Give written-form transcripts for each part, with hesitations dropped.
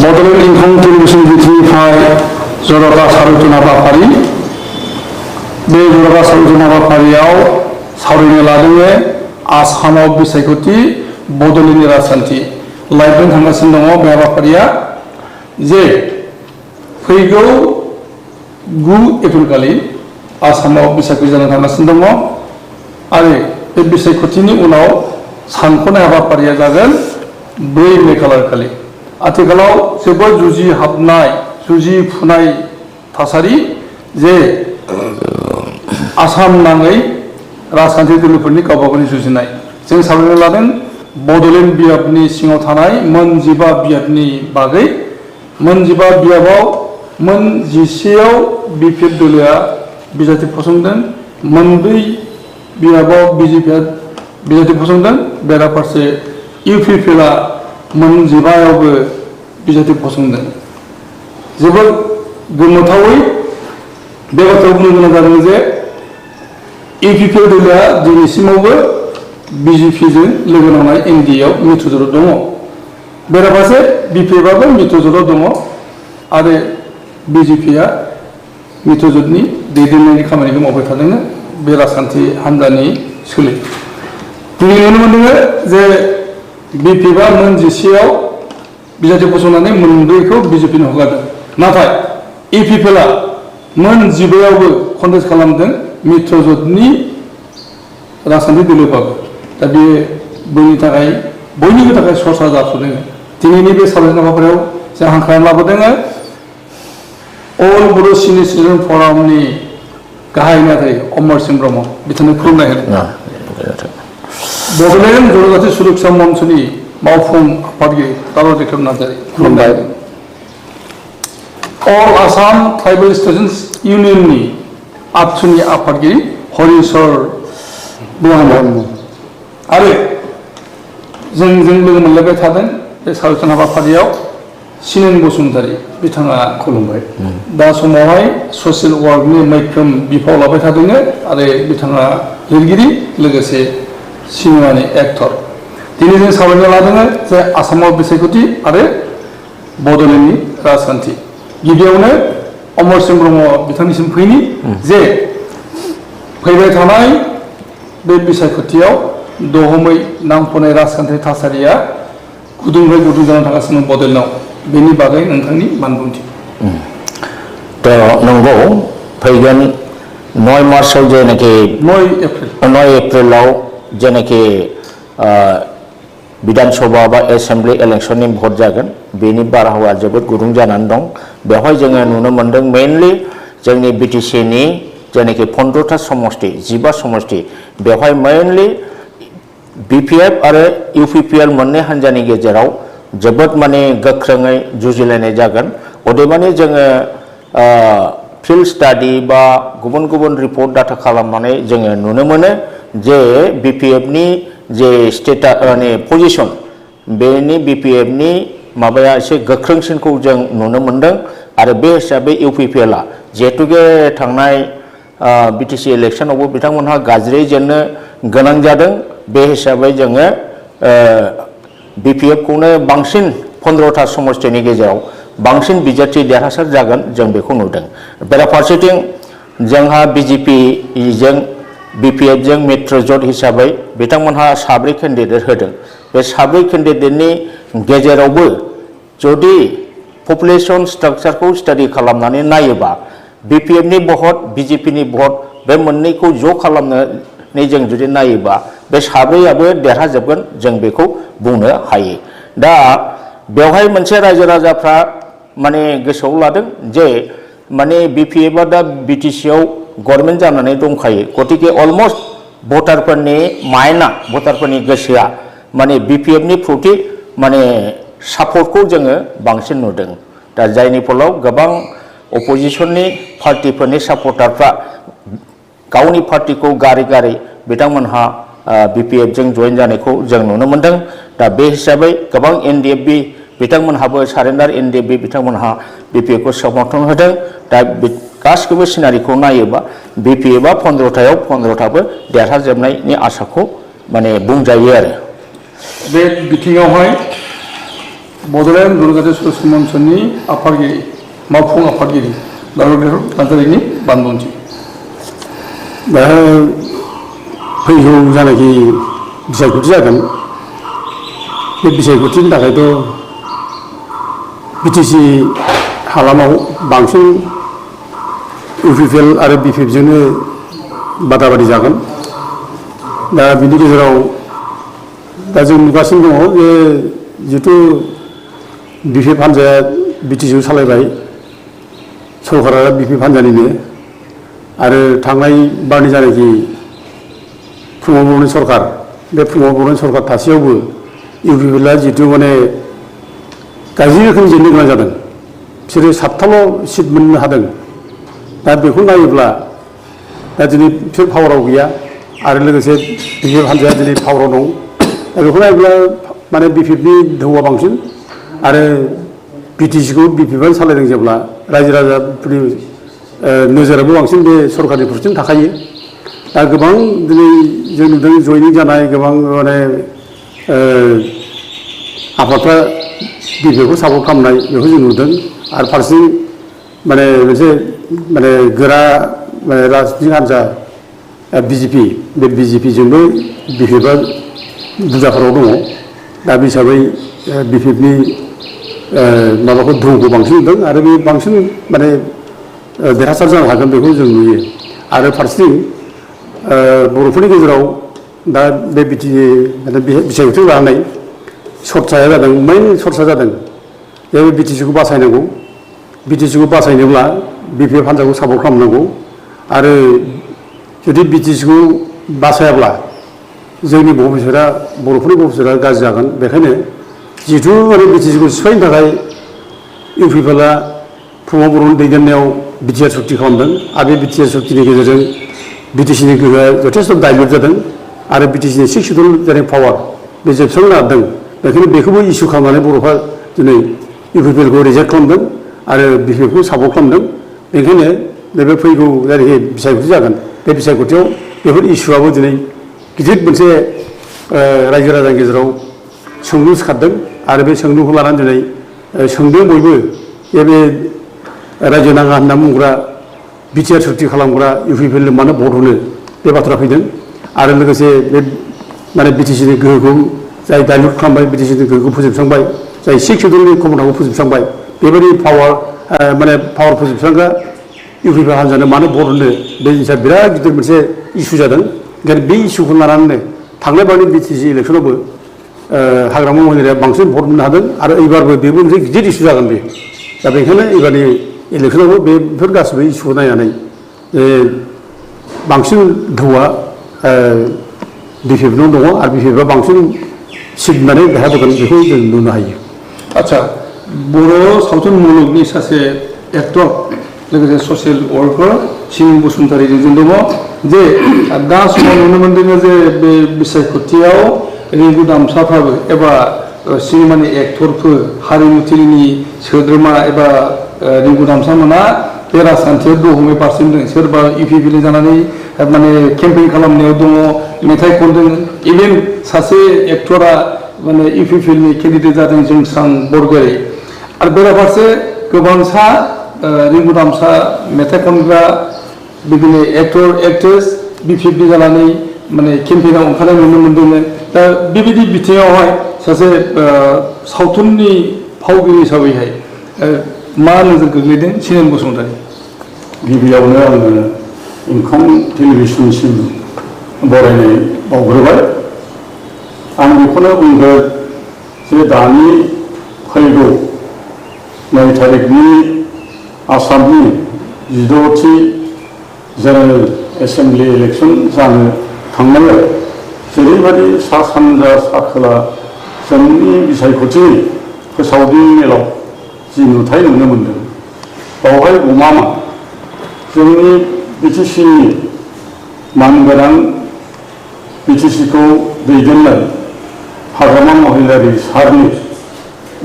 Bodoland इंखं television बिथिंनिफ्राय जर'खा सावरायथुन हाबाफारि बे जर'खा सावरायथुन हाबाफारियाव सावरायनो लादों आसामाव बिसायख'थि बड'लेण्डनि राजखान्थि लाइभजों थांगासिनो दङ बे हाबाफारिया जे फैगौ 9 एप्रिल खालि आसामाव बिसायख'थि जानो थांगासिनो दङ आरो बे बिसायख'थिनि उनाव सानख'नाय हाबाफारिया जागोन 2 मे खालार खालि आथिखालाव जोबोद जुजिफुनाय थासारि जे आसाम नाङै राजखान्थि दोलोफोरनि गावबागावनि जुजिनाय जों सावरायनो लादों बड'लेण्ड बियाबनि सिङाव थानाय मोन 15 बियाबनि बागै मोन 15 बियाबाव मोन 11आव बिपिएफ दोलोआ बिजाथि फसंदों मोन 4 बियाबाव बिजेपिआ बिजाथि फसंदों बेराफारसे इउपिपिएलआ मोन 15आवबो बिजाथि फसंदों जोबोद गोमोथावै बे बाथ्राखौ बुंनो गोनां जादों जे इउपिपिएल दोलोआ दिनैसिमावबो बिजेपिजों लोगो नांनाय एनडिएआव मित्रजोटाव दङ बेराफारसे बिपिएफआबो मित्रजोटाव दङ आरो बिजेपिआ मित्रजोटनि दैदेननायनि खामानिखौ मावबाय थादों बे राजखान्थि हान्जानि सोलो दिनै नुनो मोनदों जे बिपिएफआ मोन 11आव बिजाथि फसंनानै मोन 4खौ बिजेपिनो हगारदों नाथाय इउपिपिएलआ मोन 15आवबो कन्टेस्ट खालामदों मित्रजोटनि राजखान्थि दोलोबाबो दा बे बयनिबो थाखाय सरसा जाफुदों दिनैनि बे सावरायनाय हाबाफारियाव जों हांख्रायनानै लाबोदों अल बर' सिनियर सिटिजेन फरामनि गाहाय नेहाथारि अमर सिंह ब्रह्म बिथांनो खुलुमनाय होदों बड'लेण्ड जनजाति सुरक्षा मन्चनि मावफुं आफादगिरि तारक नार्जारि खुलुमनाय अल आसाम ट्राइबेल स्टुडेन्ट्स इउनियननि आबसुनि आफादगिरि हरिचर ब्रह्म आरो जों लोगो मोनलायबाय थादों बे सावरायथुन हाबाफारियाव सिनेन बसुमतारी बिथाङा खुलुमबाय दा समावहाय ससियेल वार्कनि मैखोम बिफाव लाबाय थादों आरो बिथाङा लिरगिरि लोगोसे सिनेमानि एक्टर दिनै जों सावरायनो लादों जे आसामाव बिसायख'थि आरो बड'लेण्डनि राजखान्थि गिबियावनो अमर सिंह ब्रह्म बिथांनिसिम फैनि जे फैबाय थानाय बे बिसायख'थियाव दहमै नांफुनाय राजखान्थि थासारिया गुदुंनिफ्राय गुदुं जाना थागासिनो बड'लेण्डआव बेनि बागै नोंथांनि बानबुंथि नंगौ फैगोन 9 मार्चआव जेनाखि 9 एप्रिलाव जेनाखि विधानसभा बा एसेम्बलि इलेक्शननि भट जागोन बेनि बारहावा जोबोद गुदुं जानानै दं बेवहाय जोङो नुनो मोन्दों मेनलि जोंनि बिटिसिनि जेनाखि 15टा समष्टि 15 समष्टि बेवहाय मेनलि बिपिएफ आरो इउपिपिएल मोननै हान्जानि गेजेराव जोबोद माने गोख्रोङै जुजिलायनाय जागोन अदेबानि जोङो फिल्ड स्टाडि बा गुबुन रिपर्ट डाटा खालामनानै जोङो नुनो मोनो जे बिपिएफनि जे स्टेटास माने पजिशन बेनि बिपिएफनि माबाया एसे गोख्रोंसिनखौ जों नुनो मोन्दों आरो बे हिसाबै इउपिपिएलआ जिहेतुके थांनाय बिटिसि इलेक्शनावबो बिथांमोनहा गाज्रि जेननो गोनां जादों बे हिसाबै जोङो बिपिएफखौनो बांसिन 15टा समष्टिनि गेजेराव बांसिन बिजाथि देरहासार जागोन जों बेखौ नुदों बेराफारसेथिं जोंहा बिजेपिजों बिपिएफजों मित्रजोट हिसाबै बिथांमोनहा 7 केन्डिडेट होदों बे 7 केन्डिडेटनि गेजेरावबो जुदि पपुलेशन स्ट्राक्चारखौ स्टाडि खालामनानै नायोबा बिपिएफनि भट बिजेपिनि भट बे मोननैखौ ज' खालामनानै जों जुदि नायोबा बे 7आबो देरहाजोबगोन जों बेखौ बुंनो हायो दा बेवहाय मोनसे रायजो राजाफ्रा माने गोसोआव लादों जे माने बिपिएफआ दा बिटिसिआव गभर्नमेन्ट जानानै दंखायो गतिके अलमस्ट भटारफोरनि माइन्डआ भटारफोरनि गोसोआ माने बिपिएफनि प्रति माने सापर्टखौ जोङो बांसिन नुदों दा जायनि फलाव गोबां अपोजिशननि पार्टिफोरनि सापर्टारफ्रा गावनि पार्टिखौ गारै बिथांमोनहा बिपिएफजों जइन जानायखौ जों नुनो मोन्दों दा बे हिसाबै गोबां एनडिएफबि बिथांमोनहाबो सारेन्डार एनडिएफबि बिथांमोनहा बिपिएफखौ समर्थन होदों दा गासिबो सिनारिखौ नायोबा बिपिएफआ 15टायाव 15टाबो देरहाजोबनायनि आसाखौ माने बुंजायो आरो बे बिथिङावहाय बड'लेण्ड दुर्गादेव सरासनस्रा मन्चनि आफादगिरि मावफुं आफादगिरि दारुगेर नार्जारिनि बानबुंथि। दा फैगौ जानाखि बिसायख'थि जागोन बे बिसायख'थिनि थाखायथ' बिटिसि हालामाव बांसिन इउपिपिएल आरो बिपिएफजोंनो बादा बादि जागोन। दा बिनि गेजेराव दा जों नुगासिनो दङ जे जिहेतु बिपिएफ हान्जाया बिटिसिखौ सालायबाय, सरकारा बिपिएफ हान्जानिनो, आरो थांनाय बारनि जानाखि प्रमद बर'नि सरकार, बे प्रमद बर'नि सरकार थासेयावबो इउपिपिएलआ जिहेतु माने गाज्रि रोखोम जेननो गोनां जादों। बिसोरो 7थाल' सिट मोननो हादों। दा बेखौ नायोब्ला दा दिनै बिसोर पावाराव गैया आरो लोगोसे बिपिएफ हान्जाया दिनै पावाराव दं। दा बेखौ नायोब्ला माने बिपिएफनि दोहौआ बांसिन आरो बिटिसिखौ बिपिएफआनो सालायदों जेब्ला रायजो राजाफोरनि नोजोराबो बांसिन बे सरकारनि फारसेथिं थाखायो। दा गोबां दिनै जों नुदों जयनिं जानाय गोबां माने आफादफ्रा बिपिएफखौ सापर्ट खालामनाय बेखौ जों नुदों। आरो फारसेथिं माने मोनसे माने गोरा राजनितिक हान्जा बिजेपि, बे बिजेपिजोंबो बिपिएफआ बुरजाफोराव दङ। दा बे हिसाबै बिपिएफनि माबाखौ दोहौखौ बांसिन नुदों आरो बे बांसिन माने देरहासार जानो हागोन बेखौ जों नुयो। आरो फारसेथिं बर'फोरनि गेजेराव दा बे बिसायख'थि लानानै सर्साया जादों, मेइन सर्सा जादों जे बिटिसिखौ बासायनांगौ। बिटिसिखौ बासायनोब्ला बिपिएफ हान्जाखौ सापर्ट खालामनांगौ आरो जुदि बिटिसिखौ बासायाब्ला जोंनि भबिसतआ, बर'फोरनि भबिसतआ गाज्रि जागोन। बेखायनो जिहेतु माने बिटिसिखौ सिफायनो थाखाय इउपिपिएलआ प्रमद बर'नि दैदेननायाव बिटिआर सुक्ति खालामदों आरो बे बिटिआर सुक्तिनि गेजेरजों बिटिसिनि गोहोआ जथेस्थ' डाइल्युट जादों आरो बिटिसिनि 6 सिडुल जानाय पावार बे जोबस्रांनो नागिरदों। बेखायनो बेखौबो इस्यु खालामनानै बर'फ्रा दिनै इउपिपिएलखौ रिजेक्ट खालामदों आरो बिपिएफखौ सापर्ट खालामदों। बेनिखायनो नैबे फैगौ जायनाखि बिसायख'थि जागोन बे बिसायख'थियाव बेफोर इस्युआबो दिनै गिदिर मोनसे रायजो राजानि गेजेराव सोंलु सिखारदों आरो बे सोंलुखौ लानानै दिनै सोंदों बयबो जे बे रायजो नाङा होनना बुंग्रा बिटिआर सुक्ति खालामग्रा इउपिपिएलनो मानो भट होनो बे बाथ्रा फैदों। आरो लोगोसे बे माने बिटिसिनि गोहोखौ जाय डाइल्युट खालामबाय, बिटिसिनि गोहोखौ फोजोबस्रांबाय, जाय 6 सिडुलनि क्षमताखौ फोजोबस्रांबाय, बेबायदि माने पावार फोजोबस्रांग्रा इउपिपिएल हान्जानो मानो भट होनो बे जिनिसा बिराद गिदिर मोनसे इस्यु जादों। ओंखायनो बे इस्युखौ लानानैनो थांनाय बारनि बिटिसि इलेक्सनावबो हाग्रामा महिलारिया बांसिन भट मोननो हादों आरो एबारबो बेबो मोनसे गिदिर इस्यु जागोन बे। दा बेखायनो एबारनि इलेक्सनावबो बेफोर गासिबो इस्युखौ नायनानै बांसिन दोहौआ बिपिएफनाव दङ आरो बिपिएफआ बांसिन सिट मोननानै देरहाबोगोन बेखौ जों नुनो हायो। आच्छा, बर' सावथुन मुलुगनि सासे एक्टर लोगोसे ससियेल वर्कार सिंह बसुमतारीजों जों दङ जे दा समाव नुनो मोन्दों जे बे बिसायख'थियाव रिंगु दामसाफ्राबो एबा सिनेमानि एक्टरफोर हारिमुथिलिनि सोद्रोमा एबा रिंगु दामसामोना बे राजखान्थियाव दहमै बारसिनदों। सोरबा इउपिपिएल जानानै माने केम्पेइन खालामनायाव दङ, मेथाइ खनदों। इभेन सासे एक्टरा माने इउपिपिएलनि केन्डिडेट जादों जोंस्रां बरगयारी। आरो बेराफारसे गोबांसा रिंगु दामसा मेथाइ खनग्रा बिदिनो एक्टर एक्ट्रेस बिपिएफनि जानानै माने केम्पेइनाव ओंखारनाय नुनो मोन्दों। दा बेबायदि बिथिङावहाय सासे सावथुननि फावगिरि हिसाबैहाय मा नोजोर गोग्लैदों सिनेन बसुमतारी? गिबियावनो आङो इंखं टेलिभिजनसिम बरायनाय बावग्रोबाय। आं बेखौनो बुंगोन जे दानि फैगौ 9 थारिखनि आसामनि 16थि जेनेरेल एसेम्बलि इलेक्सन जानो थांनायाव जेरैबायदि सा सानजा सा खोला जोंनि बिसायख'थि फोसावदिं मेलाव जि नुथाय नुनो मोन्दों, बावहाय गमामा जोंनि बिटिसिनि मानगोनां बिटिसिखौ दैदेननाय हाग्रामा महिलारि सारनि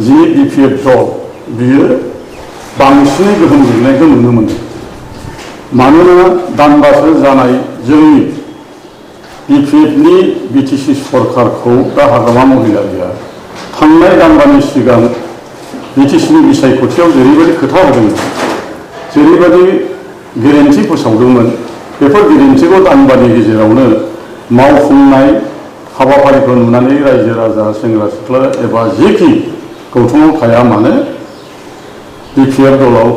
जि बिपिएफ दल बियो बांसिनै गोहोम गोग्लैनायखौ नुनो मोनो। मानोना दानबासो जानाय जोंनि बिपिएफनि बिटिसि सरकारखौ दा हाग्रामा महिलारिया थांनाय दानबानि सिगां BTCनि बिसायख'थियाव जेरैबायदि खोथा होदोंमोन जेरैबायदि गेरेन्थि फोसावदोंमोन बेफोर गेरेन्थिखौ दानबानि गेजेरावनो मावफुंनाय हाबाफारिखौ नुनानै रायजो राजा सेंग्रा सिख्ला एबा जेखि गौथुमाव थाया मानो बिपिएफ दलाव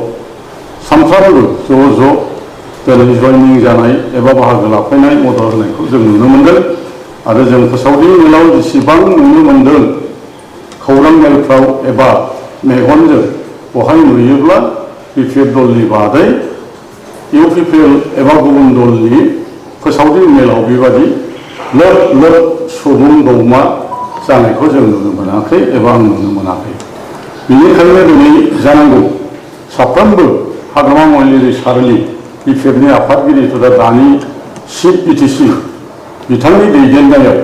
सानफ्रोमबो ज' दिनै जयनिं जानाय एबा बाहागो लाफैनाय मदद होनायखौ जों नुनो मोन्दों आरो जों फोसावदिं मेलाव जेसेबां नुनो मोन्दों खौरां मेलफ्राव एबा मेगनजों बहाय नुयोब्ला बिपिएफ दलनि बादै इउपिपिएल एबा गुबुन दलनि फोसावदिं मेलाव बेबादि लोब लोब सुबुं दौमा जानायखौ जों नुनो मोनाखै एबा आं नुनो मोनाखै बेनिखायनो दिनै जानांगौ साफ्रोमबो हाग्रामा महिलारि सारनि बिपिएफनि आफादगिरिफोरा दानि चिफ बिटिसि बिथांनि दैदेननायाव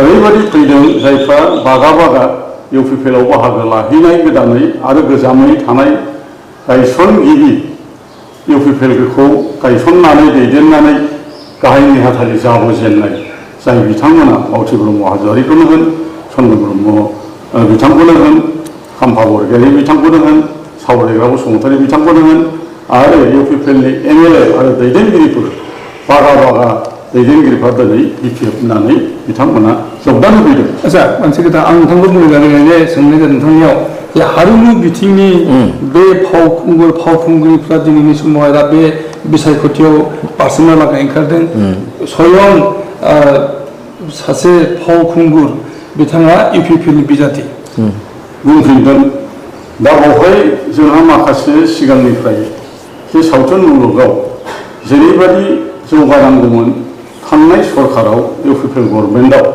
ओरैबायदि फैदों जायफ्रा बागा बागा इउपिपिएलआव बाहागो लाहैनाय गोदानै आरो गोजामै थानाय गायसनगिरि इउपिपिएलखौ गायसननानै दैदेननानै गाहाय नेहाथारि जाबोजेननाय जाय बिथांमोना मावथि ब्रह्म हाज'वारिखौनो होन चन्द्र ब्रह्म बिथांखौनो होन खाम्फा बरगयारि बिथांखौनो होन सावरायग्रा बसुमतारी बिथांखौनो होन आरो इउपिपिएलनि एमएलए आरो दैदेनगिरिफोर बागा बागा दैदेनगिरिफ्रा दिनै बिपिएफ होननानै बिथांमोना जगदान होफैदों। आच्छा मोनसे खोथा आं नोंथांखौ बुंनो नागिरनाय सोंनाय जादों नोंथांनियाव जे हारिमु बिथिंनि बे फावखुंगुरिफ्रा दिनैनि समावहाय दा बे बिसायख'थियाव बारसोमना लागै ओंखारदों स्वयं सासे फावखुंगुर बिथाङा इउपिपिएलनि बिजाथि बुंफिनगोन दा बेवहाय जोंहा माखासे सिगांनिफ्राय जे सावथुन मुलुगाव जेरैबायदि जौगानांगौमोन थांनाय सरकाराव इउपिपिएल गभर्नमेन्टआव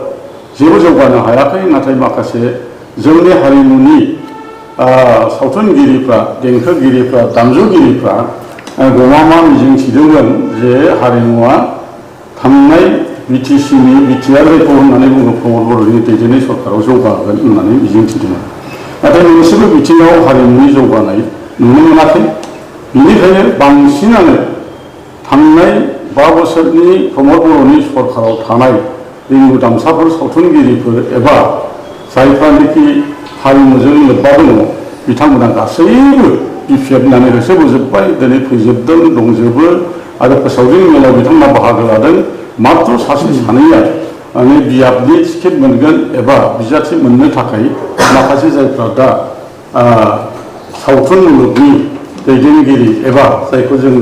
जेबो जौगानो हायाखै नाथाय माखासे जोंनि हारिमुनि सावथुनगिरिफ्रा देंखोगिरिफ्रा दामजुगिरिफ्रा गमामा मिजिंथिदोंमोन जे हारिमुवा थांनाय बिटिसिनि बिटिआर जायखौ होननानै बुङो प्रमद बर'नि दैदेननाय सरकाराव जौगागोन होननानै मिजिंथिदोंमोन नाथाय मोनसेबो बिथिङाव हारिमुनि जौगानाय नुनो मोनाखै बेनिखायनो बांसिनानो थांनाय 5 बोसोरनि प्रमद बर'नि सरकाराव थानाय रिंगु दामसाफोर सावथुनगिरिफोर एबा जायफ्रानोखि हारिमुजों लोब्बा दङ बिथांमोना गासैबो बिपिएफ होननानै होसोबोजोब्बाय दिनै फैजोबदों दंजोबो आरो फोसावदिं मेलाव बिथांमोना बाहागो लादों मात्र सासे सानैया माने बियाबनि टिकेट मोनगोन एबा बिजाथि मोननो थाखाय माखासे जायफ्रा दा सावथुन मुलुगनि दैदेनगिरि एबा जायखौ जों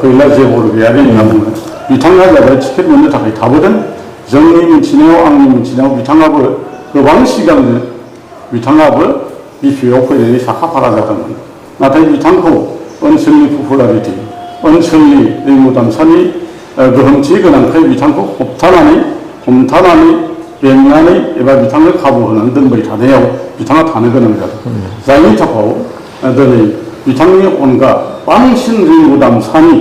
फैला जे बरगयारि होनना बुङो बिथाङा जाबाय टिकेट मोननो थाखाय थाबोदों जोंनि मिथिनायाव आंनि मिथिनायाव बिथाङाबो गोबां सिगांनो बिथाङाबो बिपिएफआव फैनायनि साखाफारा जादोंमोन नाथाय बिथांखौ ओनसोलनि पपुलारिटि ओनसोलनि रिंगु दामसानि गोहोमथि गोनांखाय बिथांखौ हमथानानै बेंनानै एबा बिथांनो खाबु होनानै दोनबाय थानायाव बिथाङा थानो गोनां जादों जायनि थाखाय दिनै बिथांनि अनगा बांसिन रिंगु दामसानि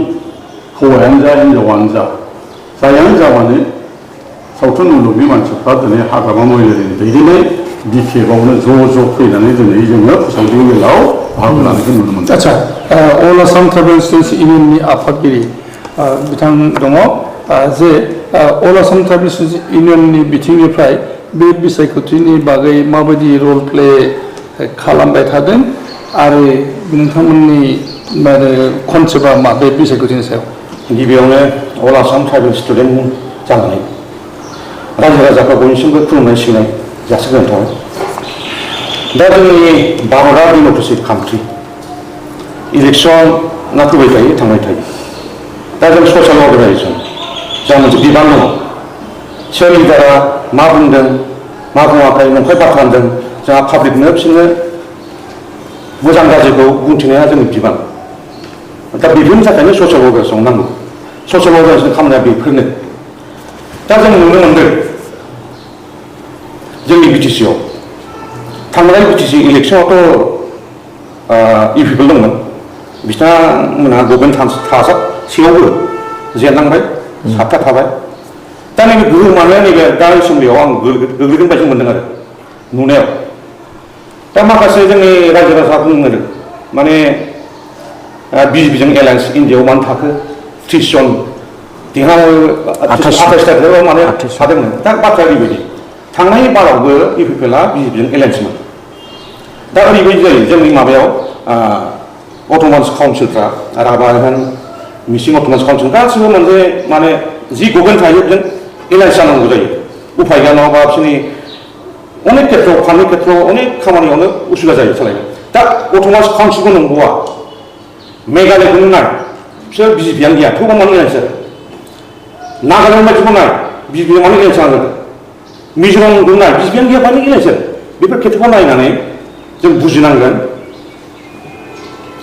हौवायानो जा हिन्जावानो जा जायानो जाबानो सावथुन मुलुगनि मानसिफ्रा दिनै हाग्रामा महिलारिनि दैदेननाय बिपिएफआवनो ज' फैनानै दिनै जोङो फोसावदिं मेलाव बाहागो लानायखौ नुनो मोनदों। आच्छा अल आसाम ट्राइबेल स्टुडेन्टस इउनियननि आफादगिरि बिथां दङ जे अल आसाम ट्राइबेल स्टुडेन्टस इउनियननि बिथिंनिफ्राय बे बिसायख'थिनि बागै माबायदि रल प्ले खालामबाय थादों आरो नोंथांमोननि कनसेप्टआ मा बे बिसायख'थिनि सायाव गिबियावनो अल आसाम ट्राइबेल स्टुडेन्ट जानानै रायजो राजाखौ बयनिसिमबो खुलुमनाय सिबिनाय जासिगोन थाबाय दा जोंनि भारतआ डेम'क्रेसि कान्ट्रि इलेक्सना फैबाय थायो थांबाय थायो दा जों ससियेल अर्गानाइजेसन जोंहा मोनसे बिबान दङ सोर लिडारा मा बुंदों मा बुङाखै नंखाय बाथ्रा होनदों जोंहा पाब्लिकनो बिसोरनो मोजां गाज्रिखौ बुंथिनाया जोंनि बिबान दा बेफोरनि थाखायनो ससियेल अर्गानाइजेसन नांगौ ससियेल अर्गानाइजेसन खामानिया बेफोरनो दा जों नुनो मोनदों जोंनि बिटिसिआव थांनाय बिटिसि इलेक्सनावथ' इउपिपिएल दंमोन बिथांमोनहा गभर्नमेन्ट थाजासेयावबो जेननांबाय 7था थाबाय दा नैबे गोहोमानो नैबे दा एसेम्ब्लियाव आं गोग्लैगोन बायदि मोनदों आरो नुनायाव दा माखासे जोंनि रायजो राजा बुङो माने बिजेपिजों एलायन्स इन्डियाआव मानो थाखो 30 जन देरहानो 28 थारिखआव माने थादोंमोन दा बाथ्राया ओरैबायदि थांनाय बारावबो इउपिपिएलआ बिजेपिजों एलायन्समोन दा ओरैबायदि जायो जोंनि माबायाव अट'मान्स काउन्सिलफ्रा राभा होन मिसिं अट'मान्स काउन्सिल गासिबो मोनसे माने जि गभर्नमेन्ट थायो जों एलायन्स जानांगौ जायो उफाय गैया नङाबा बिसोरनि अनेक खेथ्रआव फाननि खेथ्रआव अनेक खामानियावनो उसुबिदा जायो सालायनो दा अट'मान्स काउन्सिलखौ नंगौआ मेघालयखौनो नाय बिसोर बिजेपियानो गैया थेवबो मानो एलायन्स जादों नागालेण्ड बायदिखौ नाय बिजेपिया मानो एलायन्स जानांगोन मिज'रामखौ नाय बिजेपियानो गैया मानो एलायन्स जादों बेफोर खेथ्रखौ नायनानै जों बुजिनांगोन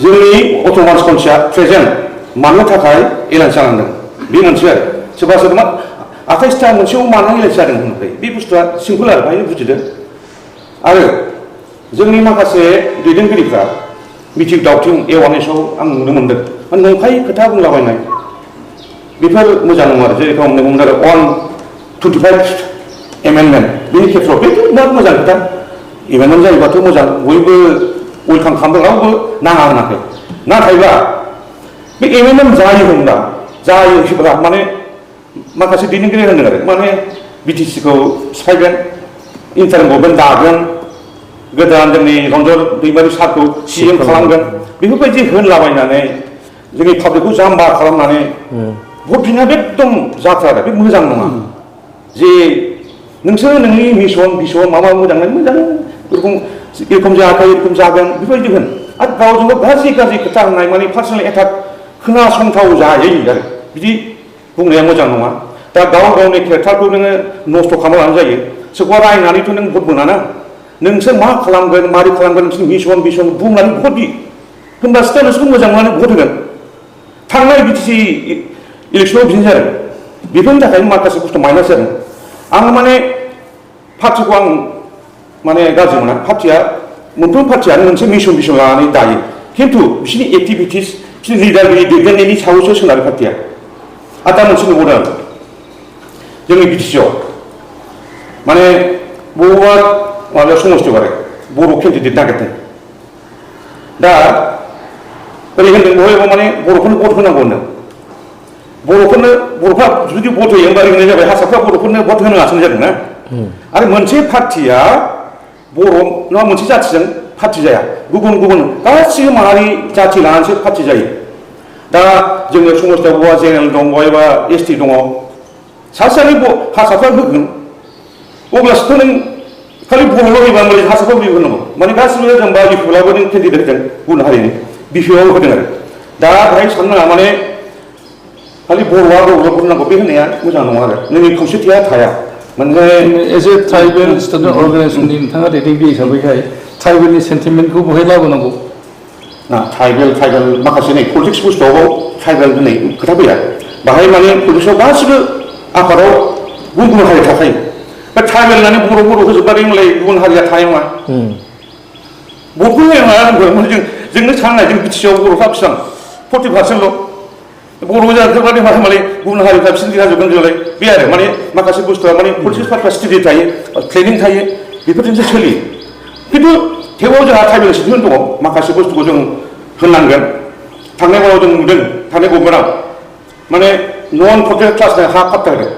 जोंनि अट'मान्स काउन्सिला प्रेजेन्ट मानो थाखाय एलायन्स जानांदों बे मोनसे आरो सोरबा सोरबा 28टा मोनसेयाव मानो एलायन्स जादों होनबाय बे बुस्थुआ सिम्पोल आरो बाहाय बुजिदो आरो जोंनि माखासे दैदेनगिरिफ्रा मिथिं दावथिं एवारनेसआव आं नुनो मोनदों माने नंखाय खोथा बुंलाबायनाय बेफोर मोजां नङा आरो जेरेखम नों बुंदों 125 एमेन्डमेन्ट बेनि खेथ्रआव बे बिराद मोजां खोथा एमेन्डमेन्ट जायोबाथ' मोजां बयबो वेलकाम खालामदों रावबो नाङा होनाखै नाथायबा बे एमेन्डमेन्ट जायो होनबा जायोब्ला माने माखासे दैदेनगिरि होनदों आरो माने बिटिसिखौ सिफायगोन इन्टारिम गभर्नमेन्ट दागोन गोदान जोंनि रन्जन दैमारि सारखौ सिएम खालामगोन बेफोरबायदि होनलाबायनानै जोंनि पाब्लिकखौ जाम्बा खालामनानै भट बिनाया एकदम जाथ्रा आरो बे मोजां नङा जे नोंसोर नोंनि मिसन भिसन माबा मोजां एरखम जायाखै एरखम जागोन बेफोरबायदि होन आरो गावजोंबो गाज्रि गाज्रि खोथा होननाय माने पार्सनेल एटाक खोनासंथाव जायै आरो बिदि बुंनाया मोजां नङा दा गाव गावनि केरेक्टारखौ नोङो नस्थ' खालामनानै जायो सोरखौबा रायनानैथ' नों भट मोनाना नोंसोर मा खालामगोन मारै खालामगोन नोंसोरनि मिसन भिसन बुंनानै भट दि होनबासो नोंसोरखौ मोजां मोननानै भट होगोन थांनाय बिटिसि इलेक्सनाव बिदिनो जादों बेफोरनि थाखायनो माखासे बुस्थु माइनास जादों आं माने पार्टिखौ आं माने गाज्रि मोना पार्टिया मोनफ्रोम पार्टियानो मोनसे मिसन भिसन लानानै दायो खिन्थु बिसोरनि एक्टिभिटिस बिसोरनि लिडारगिरि दैदेननायनि सायावसो सोनारो पार्टिया आरो दा मोनसे नुबावदों जोंनि बिटिसिआव माने बबेबा माबायाव समस्थियाव आरो बर' केन्डिडेट नागिरदों दा ओरै होनदों बहायबा माने बर'फोरनो भट होनांगौ होनदों बर'फ्रा जुदि भट होयो होनबा ओरैनो जाबाय हारसाफ्रा बर'फोरनो भट होनाङासो जादों ना आरो मोनसे पार्टिया बर' नङा मोनसे जाथिजों पार्टि जाया गुबुन गुबुन गासिबो माहारि जाथि लानानैसो पार्टि जायो दा जोङो समस्थियाव बबेबा जेनेरेल दं बबेबा एसटि दङ सासेयानो हारसाफ्रा होगोन अब्लासोथ' नों खालि बर'ल' होयोबा माने हारसाफ्रा बोरै होनांगौ माने गासिबो जोंबा बिपिएलआबो नों केन्डिडेट होदों गुबुन हारिनि बिपिएलआव होदों आरो दा बेहाय साननो नाङा माने खालि बर'आ बर'ल' होनांगौ बे होननाया मोजां नङा आरो नोंनि खौसेथिया थाया माने एज ए ट्राइबेल स्टुडेन्ट अर्गानाइजेसननि नोंथाङा दैदेनगिरि हिसाबैहाय ट्राइबेलनि सेन्टिमेन्टखौ बहाय लाबोनांगौ ना ट्राइबेल माखासे नै पलिटिक्स बुस्थुआव ट्राइबेल होननाय खोथा फैया बाहाय माने पलिटिक्सआव गासिबो आफादाव गुबुन गुबुन हारि थाखायो बे ट्राइबेल होननानै बर' होजोबनानै होनलाय गुबुन हारिया थानाय नङा बर'खौ होनाङा जोंनो साननाय जों बिटिसिआव बर'फ्रा बेसेबां 40%ल' बर' जाजोबनानै मालाय गुबुन हारिफ्रा बिसोरनि जाजोबगोन जोंलाय बे आरो माने माखासे बुस्थुआ माने पलिटिक्स पार्टिफ्रा स्टेडि थायो ट्रेनिं थायो बेफोरजोंसो सोलियो खिन्थु थेवबो जोंहा ट्राइबेल सिटिजन दङ माखासे बुस्थुखौ जों होननांगोन थांनाय बाराव जों नुदों थांनाय गभर्नमेन्टआव माने नन प्रटेक्टेड क्लासनो हा पाट्टा होदों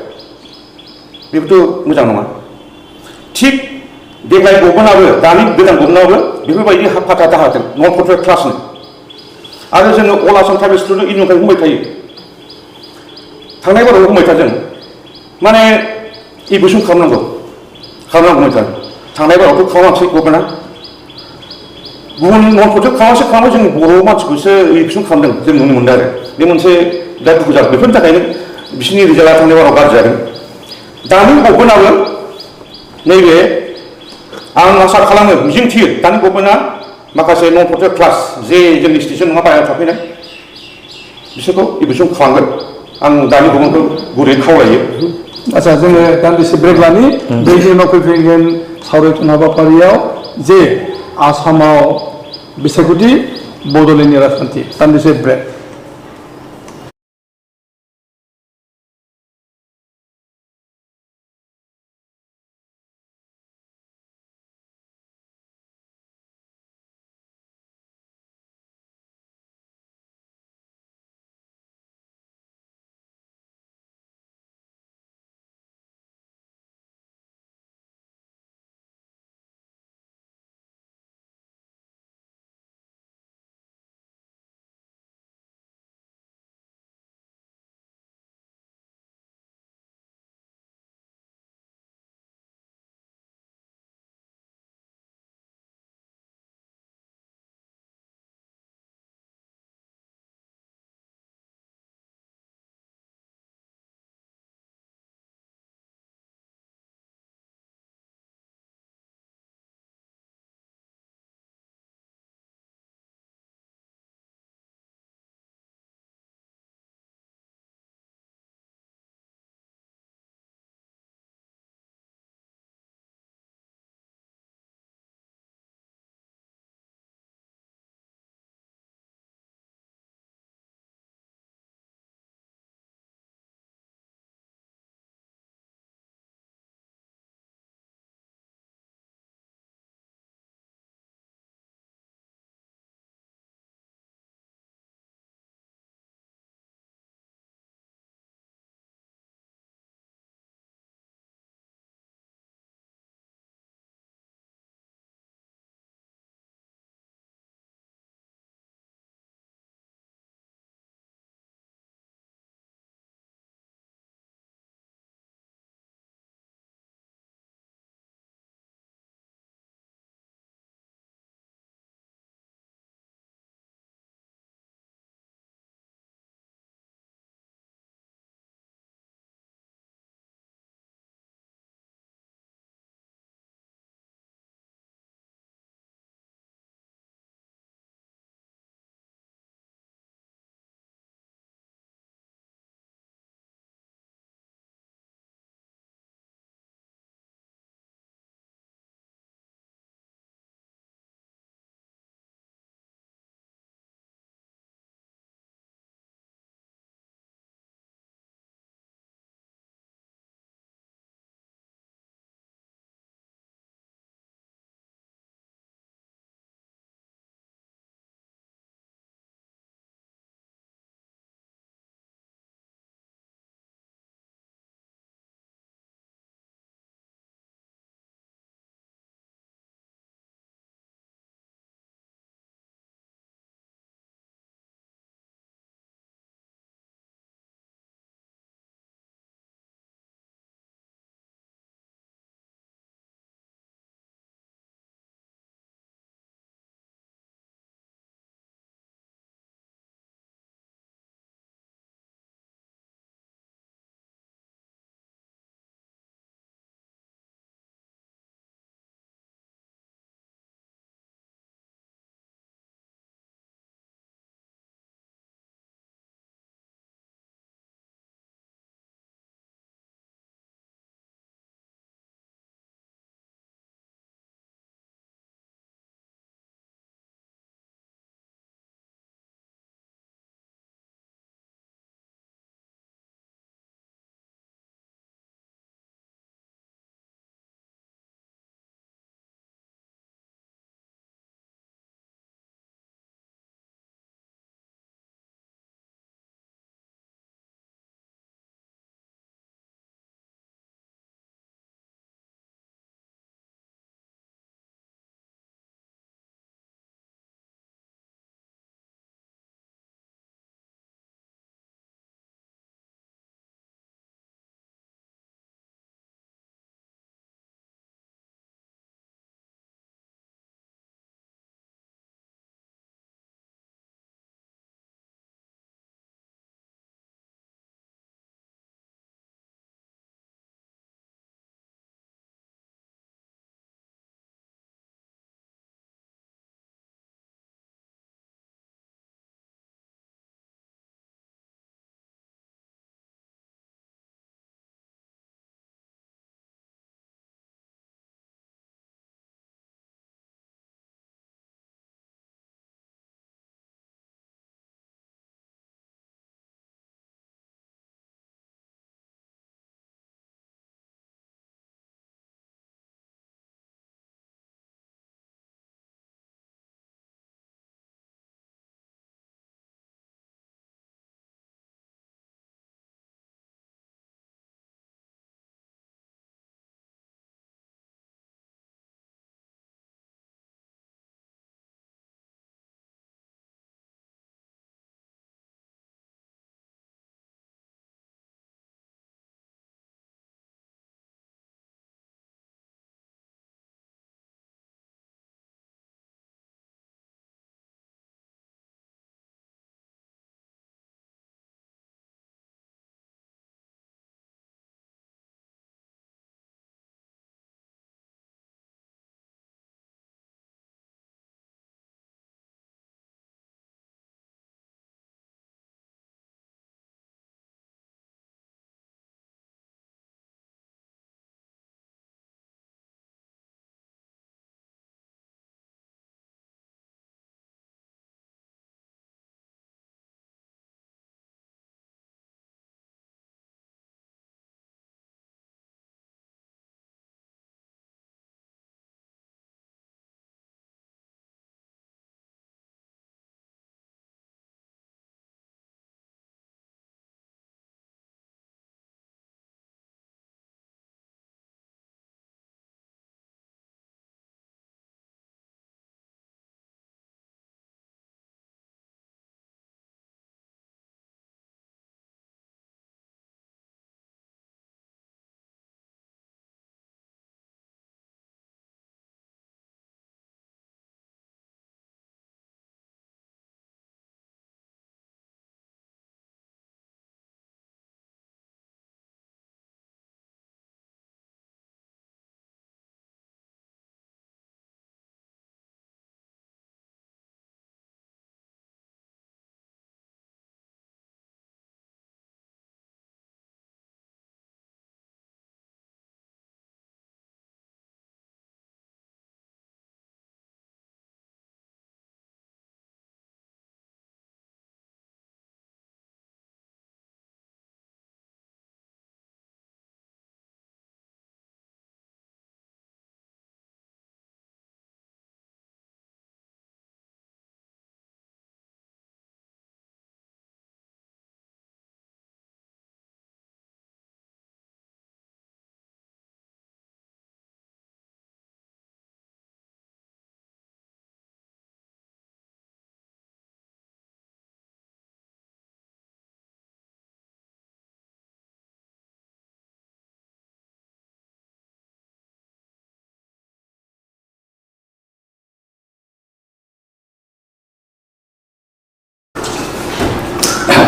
बेफोरथ' मोजां नङा थिग देग्लाय गभर्नमेन्टआबो दानि गोदान गभर्नमेन्टआबो बेफोरबायदि हा पाट्टा दाहोदों नन प्रटेक्टेड क्लासनो आरो जोङो अल आसाम ट्राइबेल स्टुडेन्ट इउनियननिफ्राय बुंबाय थायो थांनाय बाराव बुंबाय थादों माने एडमिसन खालामनांगौ बुंबाय थादों थांनाय बारावथ' खालामाखिसै गभर्नमेन्टआ गुबुन नन प्रटेक्ट खालामो जोंनि बर' मानसिखौसो एडमिसन खालामदों जों नुनो मोनदों आरो बे मोनसे दा दुखु जादों बेफोरनि थाखायनो बिसोरनि रिजाल्टआ थांनाय बाराव गाज्रि जादों दानि गभर्नमेन्टआबो नैबे आं आसा खालामो मिजिं थियो दानि गभर्नमेन्टआ माखासे नन प्रटेक्टेड क्लास जे जोंनि स्टेसन नङा बाहेरायाव थाफैनाय बिसोरखौ एडमिसन खालामगोन आं दानि गभर्नमेन्टखौ गुरै खावलायो आच्छा जोङो दान्दिसे ब्रेक लानि बेनि उनाव फैफिनगोन सावरायथुन हाबाफारियाव जे आसामाव बिसायख'थि बड'लेण्डनि राजखान्थि दान्दिसे ब्रेक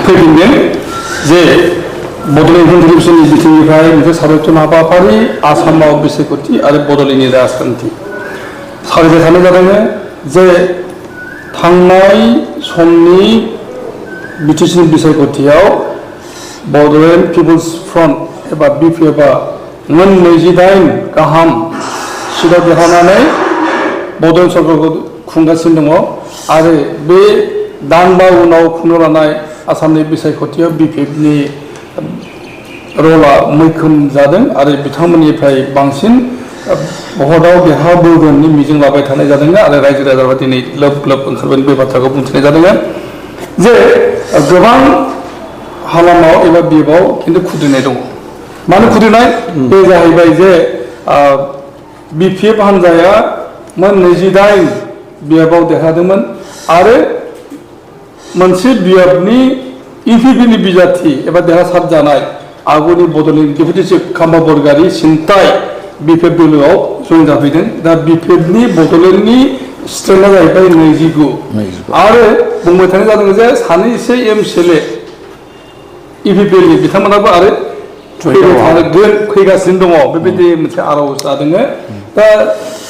फैफिनदों जे बड'लेण्ड कन्ट्रिबिउसननि बिथिंनिफ्राय मोनसे सावरायथुन हाबाफारि आसामाव बिसायख'थि आरो बड'लेण्डनि राजखान्थि सावरायबाय थानाय जादों जे थांनाय समनि बिटिसिनि बिसायख'थियाव बड'लेण्ड पिपुल्स फ्रन्ट एबा बिपिएफआ मोन 28 गाहाम सिटआव देरहानानै बड'लेण्ड सरकारखौ खुंगासिनो दङ आरो बे दानबा उनाव खुंनो लानाय आसामनि बिसायख'थियाव बिपिएफनि रला मैखोम जादों आरो बिथांमोननिफ्राय बांसिन भटआव देरहाबोगोननि मिजिं लाबाय थानाय जादों आरो रायजो राजाफ्रा दिनै लोब लोब ओंखारबाय बे बाथ्राखौ बुंथिनाय जादों जे गोबां हालामाव एबा बिएफआव खिन्थु खुद्रिनाय दङ मानो खुद्रिनाय बे जाहैबाय जे बिपिएफ हान्जाया मोन 28 बिएफआव देरहादोंमोन आरो मोनसे बिएफनि इउपिपिनि बिजाथि एबा देरहासार जानाय आगुनि बड'लेण्ड डेपुटि चिफ खाम्फा बरग'यारि सिन्ताय बिपिएफ दोलोआव जइन जाफैदों दा बिपिएफनि बड'लेण्डनि स्ट्रेंथआ जाहैबाय 29 आरो बुंबाय थानाय जादों जे सानैसो एमसिएलए इउपिपिएलनि बिथांमोनाबो आरो फैगासिनो दङ बेबायदि मोनसे आर'ज जादों दा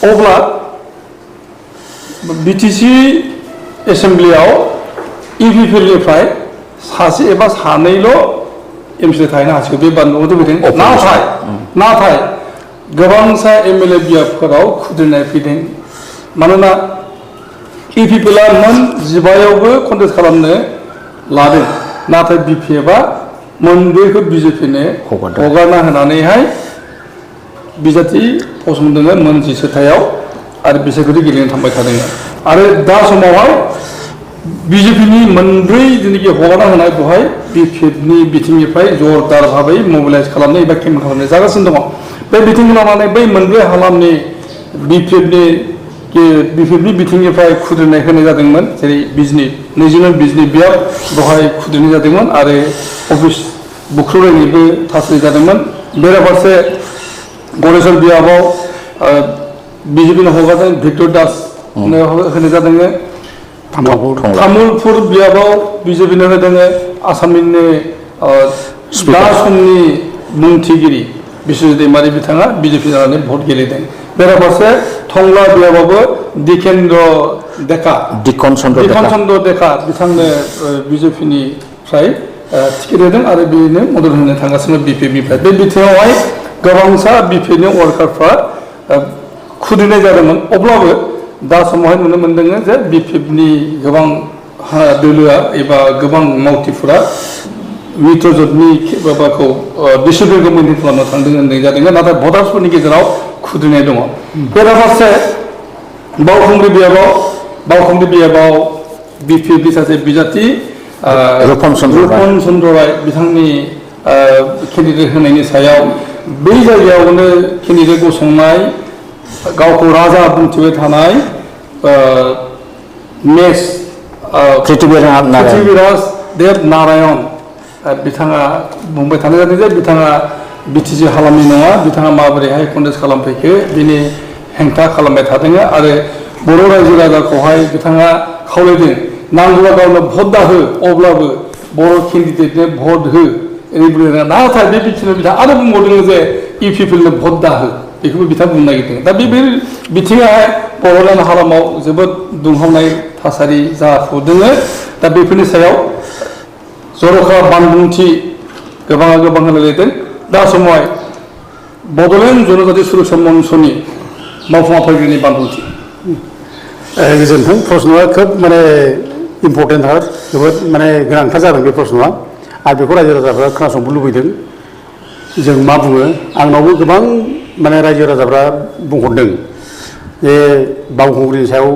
अब्ला बिटिसि एसेम्ब्लियाव इउपिपिएलनिफ्राय सासे एबा सानैल' एमसिएलए थाहैनो हासिगौ बे बाथ्राखौ फैदों नाथाय गोबांसा एमएलए बिएफफोराव खुद्रिनाय फैदों मानोना इउपिपिएलआ मोन 15आवबो कन्टेस्ट खालामनो लादों नाथाय बिपिएफआ मोनब्रैखौ बिजेपिनो हगारना होनानैहाय बिजाथि फसंदों मोन 10थायाव आरो बिसायख'थि गेलेनो थांबाय थादों आरो दा समावहाय बिजेपिनि मोनब्रै जेनाखि हगारना होनाय बेवहाय बिपिएफनि बिथिंनिफ्राय जरदार भाबै मबिलाइज खालामनाय एबा केम्प खालामनाय जागासिनो दङ बे बिथिंखौ लानानै बै मोनब्रै हालामनि बिपिएफनि बिथिंनिफ्राय खुद्रिनाय होनाय जादोंमोन जेरै बिजनि 20 बिजनि बियाव बेवहाय खुद्रिनाय जादोंमोन आरो अफिस बुख्रुबलायनायबो थासारि जादोंमोन बेराफारसे गरेस्वर बियाबाव बिजेपिनो हगारदों भिक्टर दास होनाय जादों तामुलपुर बियाबाव बिजेपिनो होदों आसामनिनो दा समनि मुंथिगिरि बिश्वजित दैमारि बिथाङा बिजेपि जानानै भट गेलेदों बेराफारसे टंला बियाबावबो दिकेन्द्र चन्द्र डेका बिथांनो बिजेपिनिफ्राय टिकेट होदों आरो बेनो मदद होनो थांगासिनो बिपिएफनिफ्राय बे बिथिङावहाय गोबांसा बिपिएफनि वार्कारफ्रा खुद्रिनाय जादोंमोन अब्लाबो दा समावहाय नुनो मोनदों जे बिपिएफनि गोबां दोलोआ एबा गोबां मावथिफोरा मित्रजोटनि माबाखौ डिसिप्लिनखौ मेनटेन खालामनो थांदों होननाय जादों नाथाय भटार्सफोरनि गेजेराव खुद्रिनाय दङ बेराफारसे बावखुंग्रि बियाबाव बिपिएफनि सासे बिजाथि रुपन चन्द्र राय बिथांनि केन्डिडेट होनायनि सायाव बै जायगायावनो केन्डिडेट गसंनाय गावखौ राजा बुंथिबाय थानाय पृथ्वीराज देब नारायण बिथाङा बुंबाय थानाय जादों जे बिथाङा बिटिसि हालामनि नङा बिथाङा माबोरैहाय कन्टेस्ट खालामफैखो बिनि हेंथा खालामबाय थादों आरो बर' रायजो राजाखौहाय बिथाङा खावलायदों नांगौबा गावनो भट दाहो अब्लाबो बर' केन्डिडेटनो भट हो ओरैबायदि नाथाय बे बिथिङाव बिथाङा आरो बुंबावदों जे इउपिपिएलनो भट दाहो बेखौबो बिथाङा बुंनो नागिरदों दा बे बिथिङाहाय बड'लेण्ड हालामाव जोबोद दुंहावनाय थासारि जाफुदों दा बेफोरनि सायाव जर'खा बानबुंथि गोबाङा गोबां होलायलायदों दा समावहाय बड'लेण्ड जनजाति सुरक्षा मन्चनि मावफुं आफादगिरिनि बानबुंथि गोजोन्थों प्रश्नआ खोब माने इम्पर्टेन्टथार जोबोद माने गोनांथार जादों बे प्रश्नआ आरो बेखौ रायजो राजाफ्रा खोनासंनो लुबैदों जों मा बुङो आंनावबो गोबां माने रायजो राजाफ्रा बुंहरदों जे बावखुंग्रिनि सायाव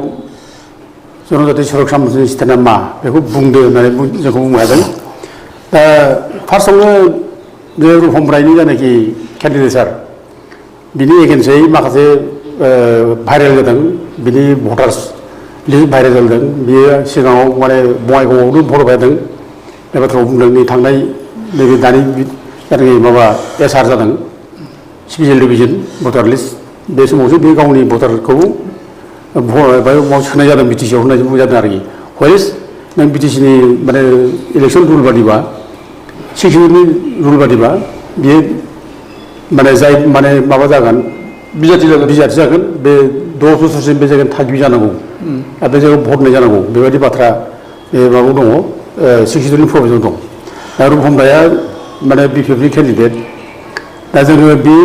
जनजाति सुरक्षा मन्चनि स्टेटआ मा बेखौ बुंदो होननानै जोंखौ बुंनो हादों दा फार्स्टआवनो बे रुपम रायनि जायनाखि केन्डिडेटसार बिनि एगेन्स्टै माखासे भाइरेल जादों बिनि भटार्स लिस्ट भाइरेल जादों बियो सिगाङाव माने बङाइगावआवनो भट होदों बे बाथ्राखौ बुंदों नै थांनाय नैबे दानि जायनाखि माबा एसआर जादों स्पेसियेल डिभिजन भटार लिस्ट बे समावसो बे गावनि भटारखौ सोनाय जादों बिटिसिआव होननानै बुंनाय जादों आरोखि हयेस नों बिटिसिनि माने इलेक्सन रुल बादिबा सिकिउरिटिनि रुल बादिबा बियो माने जाय माने माबा जागोन बिजाथि जागोन बे 10 बोसोरसिम बे जायगायाव थागिबि जानांगौ आरो बे जायगायाव भट होनाय जानांगौ बेबायदि बाथ्रा माबायाव दङ 62 प्रभिजन दं दा रुपम रायआ माने बिपिएफनि केन्डिडेट दा जोङो बे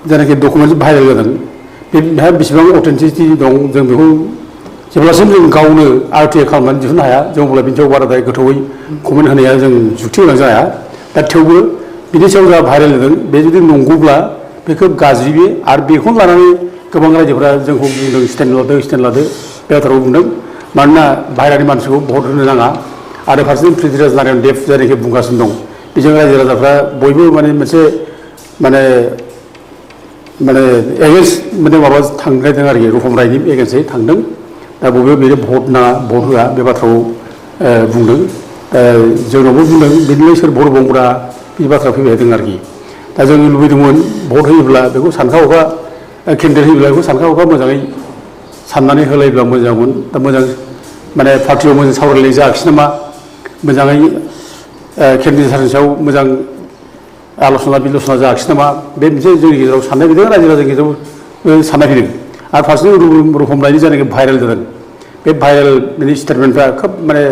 जायनाखि डकुमेन्ट भाइरेल जादों बेहा बेसेबां अथेन्टिसिटि दं जों बेखौ जेब्लासिम जों गावनो आरटिआइ खालामनानै दिहुननो हाया जों अब्ला बिनि सायाव बाराद्राय गोथौयै कमेन्ट होनाया जों जुक्ति गोनां जाया दा थेवबो बिनि सायाव जा भाइरेल जादों बे जुदि नंगौब्ला बे खोब गाज्रि बे आरो बेखौनो लानानै गोबां रायजोफोरा जोंखौ बुंदों स्टेन्ड लादो बे बाथ्राखौ बुंदों मानोना बाहेरानि मानसिखौ भट होनो नाङा आरो फारसेथिं पृथ्वीराज नारायण देब जायनाखि बुंगासिनो दं बेजों रायजो राजाफ्रा बयबो माने मोनसे माने एगेन्स्ट माने माबा थांगायदों आरोखि रुपम रायनि एगेन्स्टै थांदों दा बबेयाव बेनो भट नाङा भट होआ बे बाथ्राखौ बुंदों जोंनावबो बुंदों बिदिनो सोर भट होबावग्रा बे बाथ्रा फैबाय थादों आरोखि दा जों लुबैदोंमोन भट होयोब्ला बेखौ सानखा हखा केन्डिडेट होयोब्ला बेखौ सानखा हखा मोजाङै साननानै होलायोब्ला मोजांमोन दा मोजां माने पार्टियाव मोजां सावरायलायनाय जायाखिसै नामा मोजाङै केन्डिडेटनि सायाव मोजां आल'सना बिल'सना जायाखिसै नामा बे मोनसे जोंनि गेजेराव साननाय फैदों रायजो राजानि गेजेराव साननाय फैदों आरो फारसेथिं रुपम रायनि जायनाखि भाइरेल जादों बे भाइरेल स्टेटमेन्टफ्रा खोब माने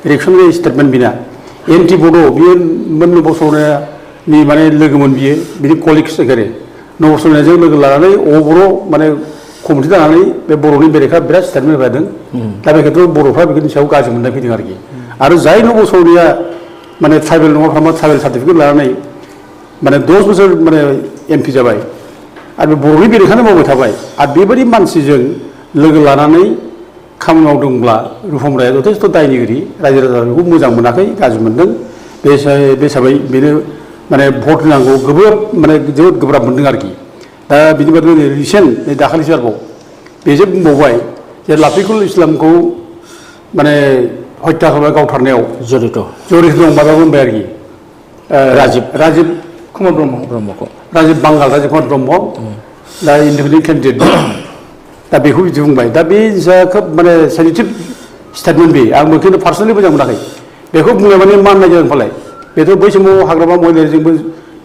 रिएक्सननि स्टेटमेन्ट बिना एन्टि बड' बियो मोननो बस'नायनि माने लोगोमोन बियो बिनि कलिग्स एखेरे न' बस'नायजों लोगो लानानै बर' माने कमिटि जानानै बे बर'नि बेरेखा बिराद स्टेटमेन्ट होदों दा बे खेत्रआव बर'फ्रा बेनि सायाव गाज्रि मोननाय फैदों आरोखि आरो जाय न' बस'नाया माने ट्राइबेल नङाफ्रामा ट्राइबेल सार्टिफिकेट लानानै माने 10 बोसोर माने एमपि जाबाय आरो बे बर'नि बेरेखानो मावबाय थाबाय आरो बेबायदि मानसिजों लोगो लानानै खामानि मावदोंब्ला रुपम रायआ जथेस्थ' दायनिगिरि रायजो राजा बेखौ मोजां मोनाखै गाज्रि मोनदों बे हिसाबै बेनो माने भट होनांगौ माने जोबोद गोब्राब मोनदों आरोखि दा बिनि बादै रिसेन्ट नै दाखालिसो आरोबाव बेजों बुंबावबाय जे लाफिकुल इस्लामखौ माने हत्या खालामनाय गावथारनायाव जरित दं माबाबो होनबाय आरोखि राजिब कुमार ब्रह्मखौ राजिब बांगाल राजिब कुमार ब्रह्म दा इन्डिपेन्डेन्ट केन्डिडेट दा बेखौ बिदि बुंबाय दा बे खोब माने सेन्सिटिभ स्टेटमेन्ट बे आंबो खिन्थु पार्सनेलि मोजां मोनाखै बेखौ बुंनाय माने माननाय जादों फालाय बेथ' बै समाव हाग्रामा महिलारिजोंबो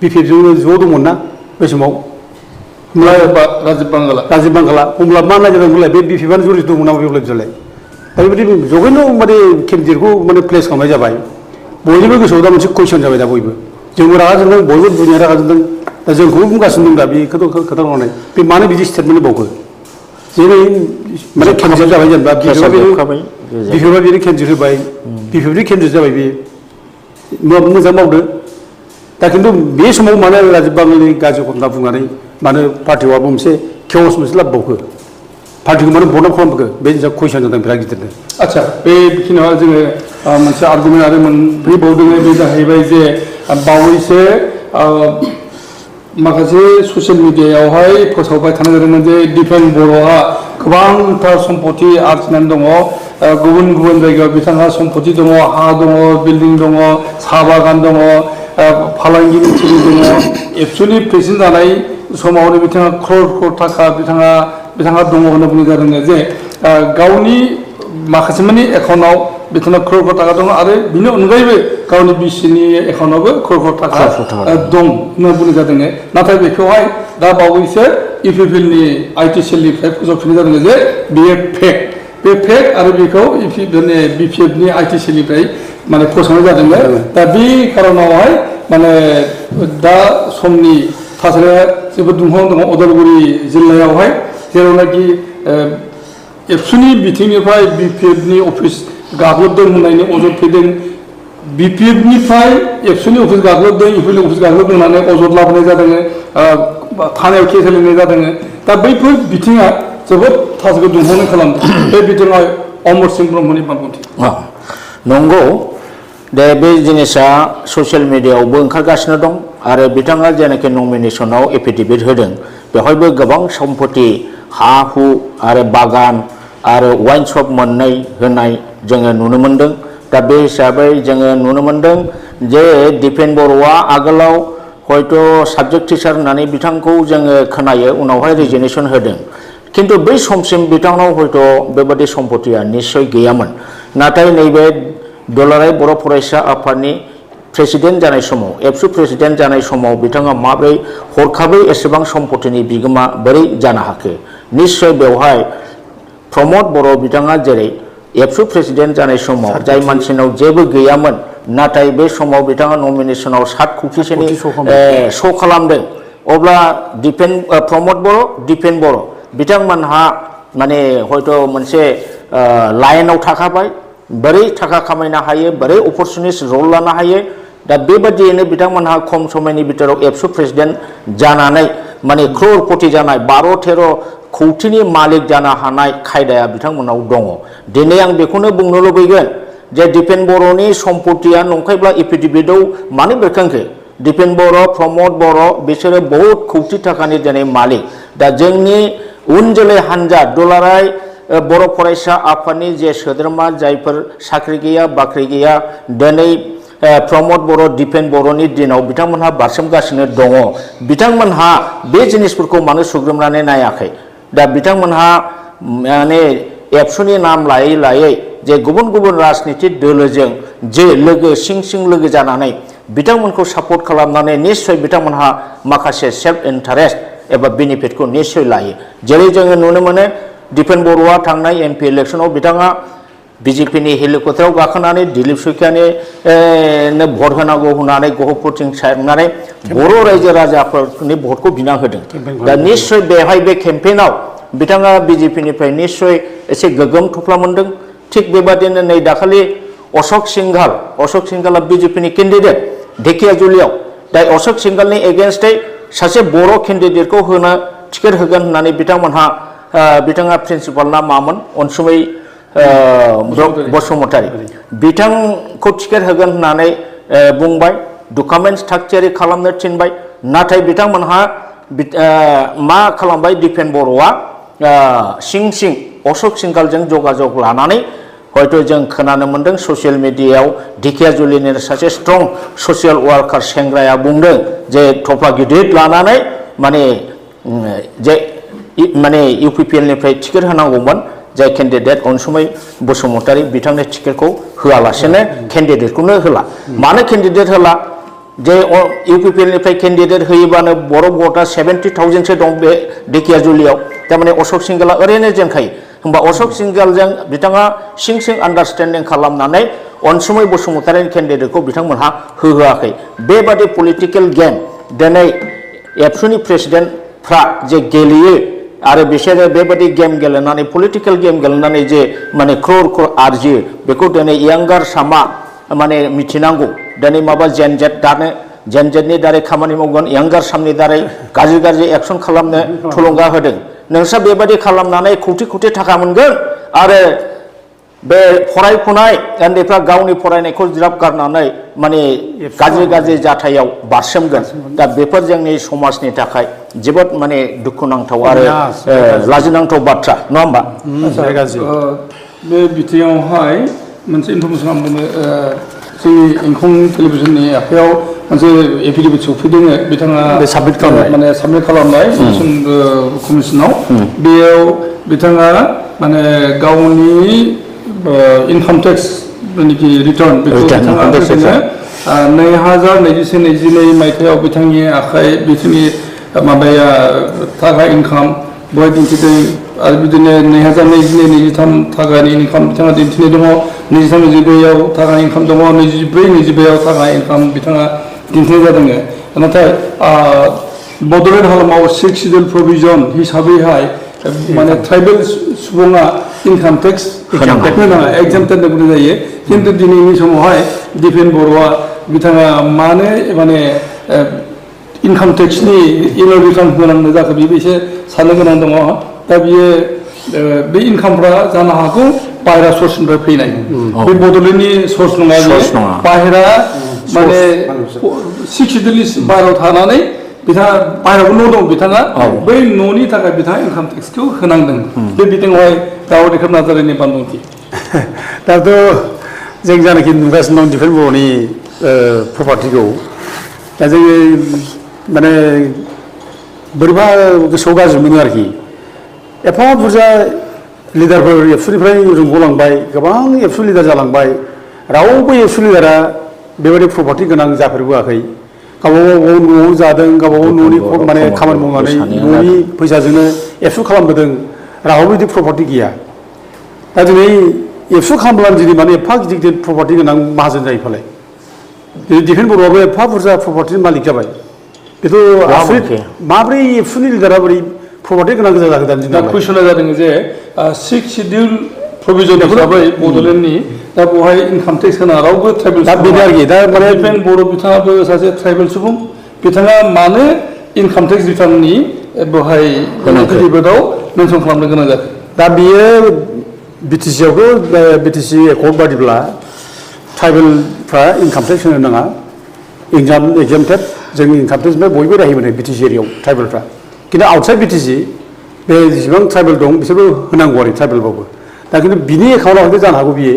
बिपिएफजोंबो ज' दंमोन ना बै समाव राजिब बांगाला होमब्ला माननाय जादों होनलाय बे बिपिएफआनो जुरि दंमोन नामा बेवलाय बिदिलाय दा बेबायदि जगैनो माने केन्डिडेटखौ माने प्लेस खालामनाय जाबाय बयनिबो गोसोआव दा मोनसे कुइसन जाबाय दा बयबो जोंबो रागा जोंदों बयबो दुनिया रागा जोंदों दा जोंखौबो बुंगासिनो दं दा बे खोथा लानानै बे मानो बिदि स्टेटमेन्ट बावखो जेरै माने केन्डिडेट जाबाय जेनेबा बिपिएफआ बेनो केन्डिडेट होबाय बिपिएफनि केन्डिडेट जाबाय बे मोजां मावदो दा खिन्थु बे समाव मानो राजिब बांगालनि गाज्रि घटना बुंनानै मानो पार्टिआवबो मोनसे केवस मोनसे लाबोबावखो पार्टिखौ मानो बन्द खालामखो बे कुइसन जादों बिराद गिदिरनो आच्छा बेखिनियाव जोङो मोनसे आर्गुमेन्ट आरो मोनफैबावदों बे जाहैबाय जे बावैसो माखासे ससियेल मिडियायावहाय फोसावबाय थानाय जादोंमोन जे दिपेन बर'आ गोबांथार सम्पति आरजिनानै दङ गुबुन गुबुन जायगायाव बिथांहा सम्पति दङ हा दङ बिल्डिं दङ साहा बागान दङ फालांगिनि थिलि दङ एक्सुवेलि प्रेसिडेन्ट जानाय समावनो बिथाङा क्रर थाखा बिथाङा दङ होनना बुंनाय जादों जे गावनि माखासे मानि एकाउन्टआव बिथाङा क्रर थाखा दङ आरो बिनि अनगायैबो गावनि बिसिनि एकाउन्टआवबो क्रर थाखा दं होनना बुंनाय जादों नाथाय बेखौहाय दा बावैसो इपिएफएलनि आइटि सेलनिफ्राय फोसावफिननाय जादों जे बेयो फेक बे फेक आरो बेखौ बिपिएफनि आइटि सेलनिफ्राय माने फोसावनाय जादों दा बे खारनावहाय माने दा समनि थासारिया जोबोद दुंहाव दङ उदालगुरि जिल्लायावहाय जेरावनाखि एबसुनि बिथिंनिफ्राय बिपिएफनि अफिस गाग्लोबदों होननायनि अजद फैदों बिपिएफनिफ्राय एबसुनि अफिस गाग्लोबदों इपिएफनि अफिस गाग्लोबदों होननानै अजद लाबोनाय जादों थानायाव केस होलायनाय जादों दा बैफोर बिथिङा जोबोद थासारिखौ दुंहावनाय खालामदों बे बिथिङाव अमर सिंह ब्रह्मनि बानबुंथि नंगौ दे बे जिनिसा ससियेल मिडियायावबो ओंखारगासिनो दं आरो बिथाङा जेनाखि नमिनेसनाव एफिडेभिट होदों बेवहायबो गोबां सम्पति हा हु आरो बागान आरो वाइन शप मोननाय होनाय जोङो नुनो मोन्दों दा बे हिसाबै जोङो नुनो मोन्दों जे दिपेन बर'आ आगोलाव हयथ' साबजेक्ट टिचार होननानै बिथांखौ जोङो खोनायो उनावहाय रिजिगनेसन होदों किन्तु बै समसिम बिथांनाव हयथ' बेबादि सम्पतिया निस्सय गैयामोन नाथाय नैबे दुलाराय बर' फरायसा आफादनि प्रेसिडेन्ट जानाय समाव एबसु प्रेसिडेन्ट जानाय समाव बिथाङा माब्रै हरखाबै एसेबां सम्पतिनि बिगोमा बोरै जानो हाखो निश्चय बेवहाय प्रमद बर' बिथाङा जेरै एबसु प्रेसिडेन्ट जानाय समाव जाय मानसिनाव जेबो गैयामोन नाथाय बे समाव बिथाङा नमिनेसनाव 7 कौटिसोनि श' खालामदों अब्ला प्रमद बर' दिपेन बर' बिथांमोनहा माने हयथ' मोनसे लाइनाव थाखाबाय बोरै थाखा खामायनो हायो बोरै अपरचुनिटिस रल लानो हायो दा बेबादियैनो बिथांमोनहा खम समयनि बिथोराव एबसु प्रेसिडेन्ट जानानै माने क्ररपति जानाय 12-13 कौटिनि मालिक जानो हानाय खायदाया बिथांमोनाव दङ दिनै आं बेखौनो बुंनो लुबैगोन जे दिपेन बर'नि सम्पतिया नंखायब्ला एफिडेभिटआव मानो बेरखांखो दिपेन बर' प्रमद बर' बिसोरो बहुत कौटि थाखानि दिनै मालिक दा जोंनि उन जोलै हान्जा दुलाराय बर' फरायसा आफादनि जे सोद्रोमा जायफोर साख्रि गैया बाख्रि गैया दिनै प्रमद बर' दिपेन बर'नि दिनाव बिथांमोनहा बारसोमगासिनो दङ बिथांमोनहा बे जिनिसफोरखौ मानो सुग्रोमनानै नायाखै दा बिथांमोनहा माने एबसुनि नाम लायै लायै जे गुबुन गुबुन राजनितिक दोलोजों जे लोगो सिं सिं लोगो जानानै बिथांमोनखौ सापर्ट खालामनानै निश्चय बिथांमोनहा माखासे सेल्फ इन्टारेस्ट एबा बेनिफिटखौ निश्चय लायो जेरै जोङो नुनो मोनो दिपेन बर'आ थांनाय एमपि इलेक्सनाव बिथाङा बिजेपिनि हेलिकप्टाराव गाखोनानै दिलीप शइकियानि भट होनांगौ होननानै गहपुरथिं सारनानै बर' रायजो राजाफोरनि भटखौ बिना होदों दा निश्चय बेहाय बे केम्पेइनाव बिथाङा बिजेपिनिफ्राय निश्चय एसे गोगोम थफ्ला मोनदों थिग बेबादिनो नै दाखालि अशोक सिंघाला बिजेपिनि केन्डिडेट धेकियाजुलियाव दा अशोक सिंघालनि एगेन्स्टै सासे बर' केन्डिडेटखौ होनो टिकेट होगोन होननानै बिथाङा प्रिन्सिपालना मामोन अनसुमै बसुमतारी बिथांखौ टिकेट होगोन होननानै बुंबाय डकुमेन्ट्स थाग थियारि खालामनो थिनबाय नाथाय बिथांमोनहा मा खालामबाय दिपेन बर'आ सिं सिं अशोक सिंघालजों जगाजग लानानै हयथ' जों खोनानो मोन्दों ससियेल मिडियायाव धेकियाजुलिनि सासे स्ट्रं ससियेल वार्कार सेंग्राया बुंदों जे थफ्ला गिदिर लानानै माने इउपिपिएलनिफ्राय टिकेट होनांगौमोन जाय केन्डिडेट अनसुमै बसुमतारी बिथांनो टिकेटखौ होआलासेनो केन्डिडेटखौनो होला मानो केन्डिडेट होला जे इउपिपिएलनिफ्राय केन्डिडेट होयोबानो बर' भटआ 70,000सो दं बे धेकियाजुलियाव थारमाने अशोक सिंघाला ओरैनो जेनखायो होमबा अशोक सिंघालजों बिथाङा सिं सिं आन्डारस्टेन्डिं खालामनानै अनसुमै बसुमतारीनि केन्डिडेटखौ बिथांमोनहा होहोआखै बेबादि पलिटिकेल गेम दिनै एबसुनि प्रेसिडेन्टफ्रा जे गेलेयो आरो बिसोरो बेबादि गेम गेलेनानै पलिटिकेल गेम गेलेनानै जे माने क्रर आरजियो बेखौ दिनै यांगार सामा माने मिथिनांगौ दिनै माबा जेनजेटनि दारै खामानि मावगोन यांगार सामनि दारै गाज्रि एक्सन खालामनो थुलुंगा होदों नोंस्रा बेबादि खालामनानै कौटि थाखा मोनगोन आरो बे फरायफुनाय उन्दैफ्रा गावनि फरायनायखौ ज्राब गारनानै माने गाज्रि जाथायाव बारसोमगोन दा बेफोर जोंनि समाजनि थाखाय जोबोद माने दुखुनांथाव आरो लाजिनांथाव बाथ्रा नङा होमबा बे बिथिङावहाय मोनसे इनफरमेसन आं बुंनो जोंनि इंखं टेलिभिजननि आखायाव मोनसे एफिडेभिट सफैदों बिथाङा साबमिट खालामनाय कमिसनाव बेयाव बिथाङा माने गावनि इनकाम टेक्स जेनाखि रिटार्न बेखौ बिथाङा 2021-22 मायथाइयाव बिथांनि बिथांनि माबाया थाखा इनकाम बहाय दिन्थिदों आरो बिदिनो 2022-23 थाखानि इनकाम बिथाङा दिन्थिनाय दङ 23-24आव थाखा इनकाम दङ 24-25आव थाखा इनकाम बिथाङा दिन्थिनाय जादों नाथाय बड'लेण्ड हालामाव 6 शिडिउल प्रभिजन हिसाबैहाय माने ट्राइबेल सुबुङा इनकाम टेक्स एक्जाम्पटेड बुंनाय जायो खिन्थु दिनैनि समावहाय दिपेन बर'आ बिथाङा मानो माने इनकाम टेक्सनि एनुवेल रिटार्न होनांगौ जाखो बेबो एसे साननो गोनां दङ दा बियो बे इनकामफ्रा जानो हागौ बाहेरा सर्सनिफ्राय फैनाय बे बड'लेण्डनि सर्स नङा बाहेरा माने 6 शिडिउलनि बाहेरायाव थानानै बिथाङा बाहेरायावबो न' दं बिथाङा बै न'नि थाखाय बिथाङा इनकाम टेक्सखौ होनांदों बे बिथिङावहाय दाउदैखोब नार्जारिनि बानबुंथि दाथ' जों जानाखि नुगासिनो दं दिपेन बर'नि प्रपार्टिखौ दा जोङो माने बोरैबा गोसोआव गाज्रि मोनो आरोखि एफा बुरजा लिडारफोर एबसुनिफ्राय रोंग'लांबाय गोबां एबसु लिडार जालांबाय रावबो एबसु लिडारा बेबायदि प्रपार्टि गोनां जाफेरबोआखै गावबागाव न'आव जादों गावबागाव न'नि माने खामानि मावनानै न'नि फैसाजोंनो एबसु खालामबोदों रावबो बिदि प्रपार्टि गैया दा दिनै एबसु खालामब्लानो दिनै माने एफा गिदिर गिदिर प्रपार्टि गोनां माहाजोन जायो फालाय दिनै दिफेन बर'आबो एफा बुरजा प्रपार्टिनि मालिक जाबाय बेथ' आसरित माब्रै एबसुनि लिडारा बोरै प्रपार्टि गोनां गोजा जाखो दानि दा दिनाव कुइसना जादों जे 6 शिडिउल प्रभिजन हिसाबै बड'लेण्डनि दा बेवहाय इनकाम टेक्स होना रावबो ट्राइबेल दा बेनो आरोखि दा माने दिफेन बर' बिथाङाबो सासे ट्राइबेल सुबुं बिथाङा मानो इनकाम टेक्स रिटार्ननि बेवहाय एफिडेभिटआव मेनसन खालामनो गोनां जाखो दा बियो बिटिसिआवथ' बिटिसि एकर्ड बादिब्ला ट्राइबेलफ्रा इनकाम टेक्स होनो नाङा एगजामटेड जों इनकाम टेक्सनिफ्राय बयबो रेहाय मोनो बिटिसि एरियायाव ट्राइबेलफ्रा खिन्थु आउटसाइड बिटिसि बे जेसेबां ट्राइबेल दं बिसोरबो होनांगौ आरो ट्राइबेलबाबो दा खिन्थु बिनि एकाउन्टआव हयथ' जानो हागौ बियो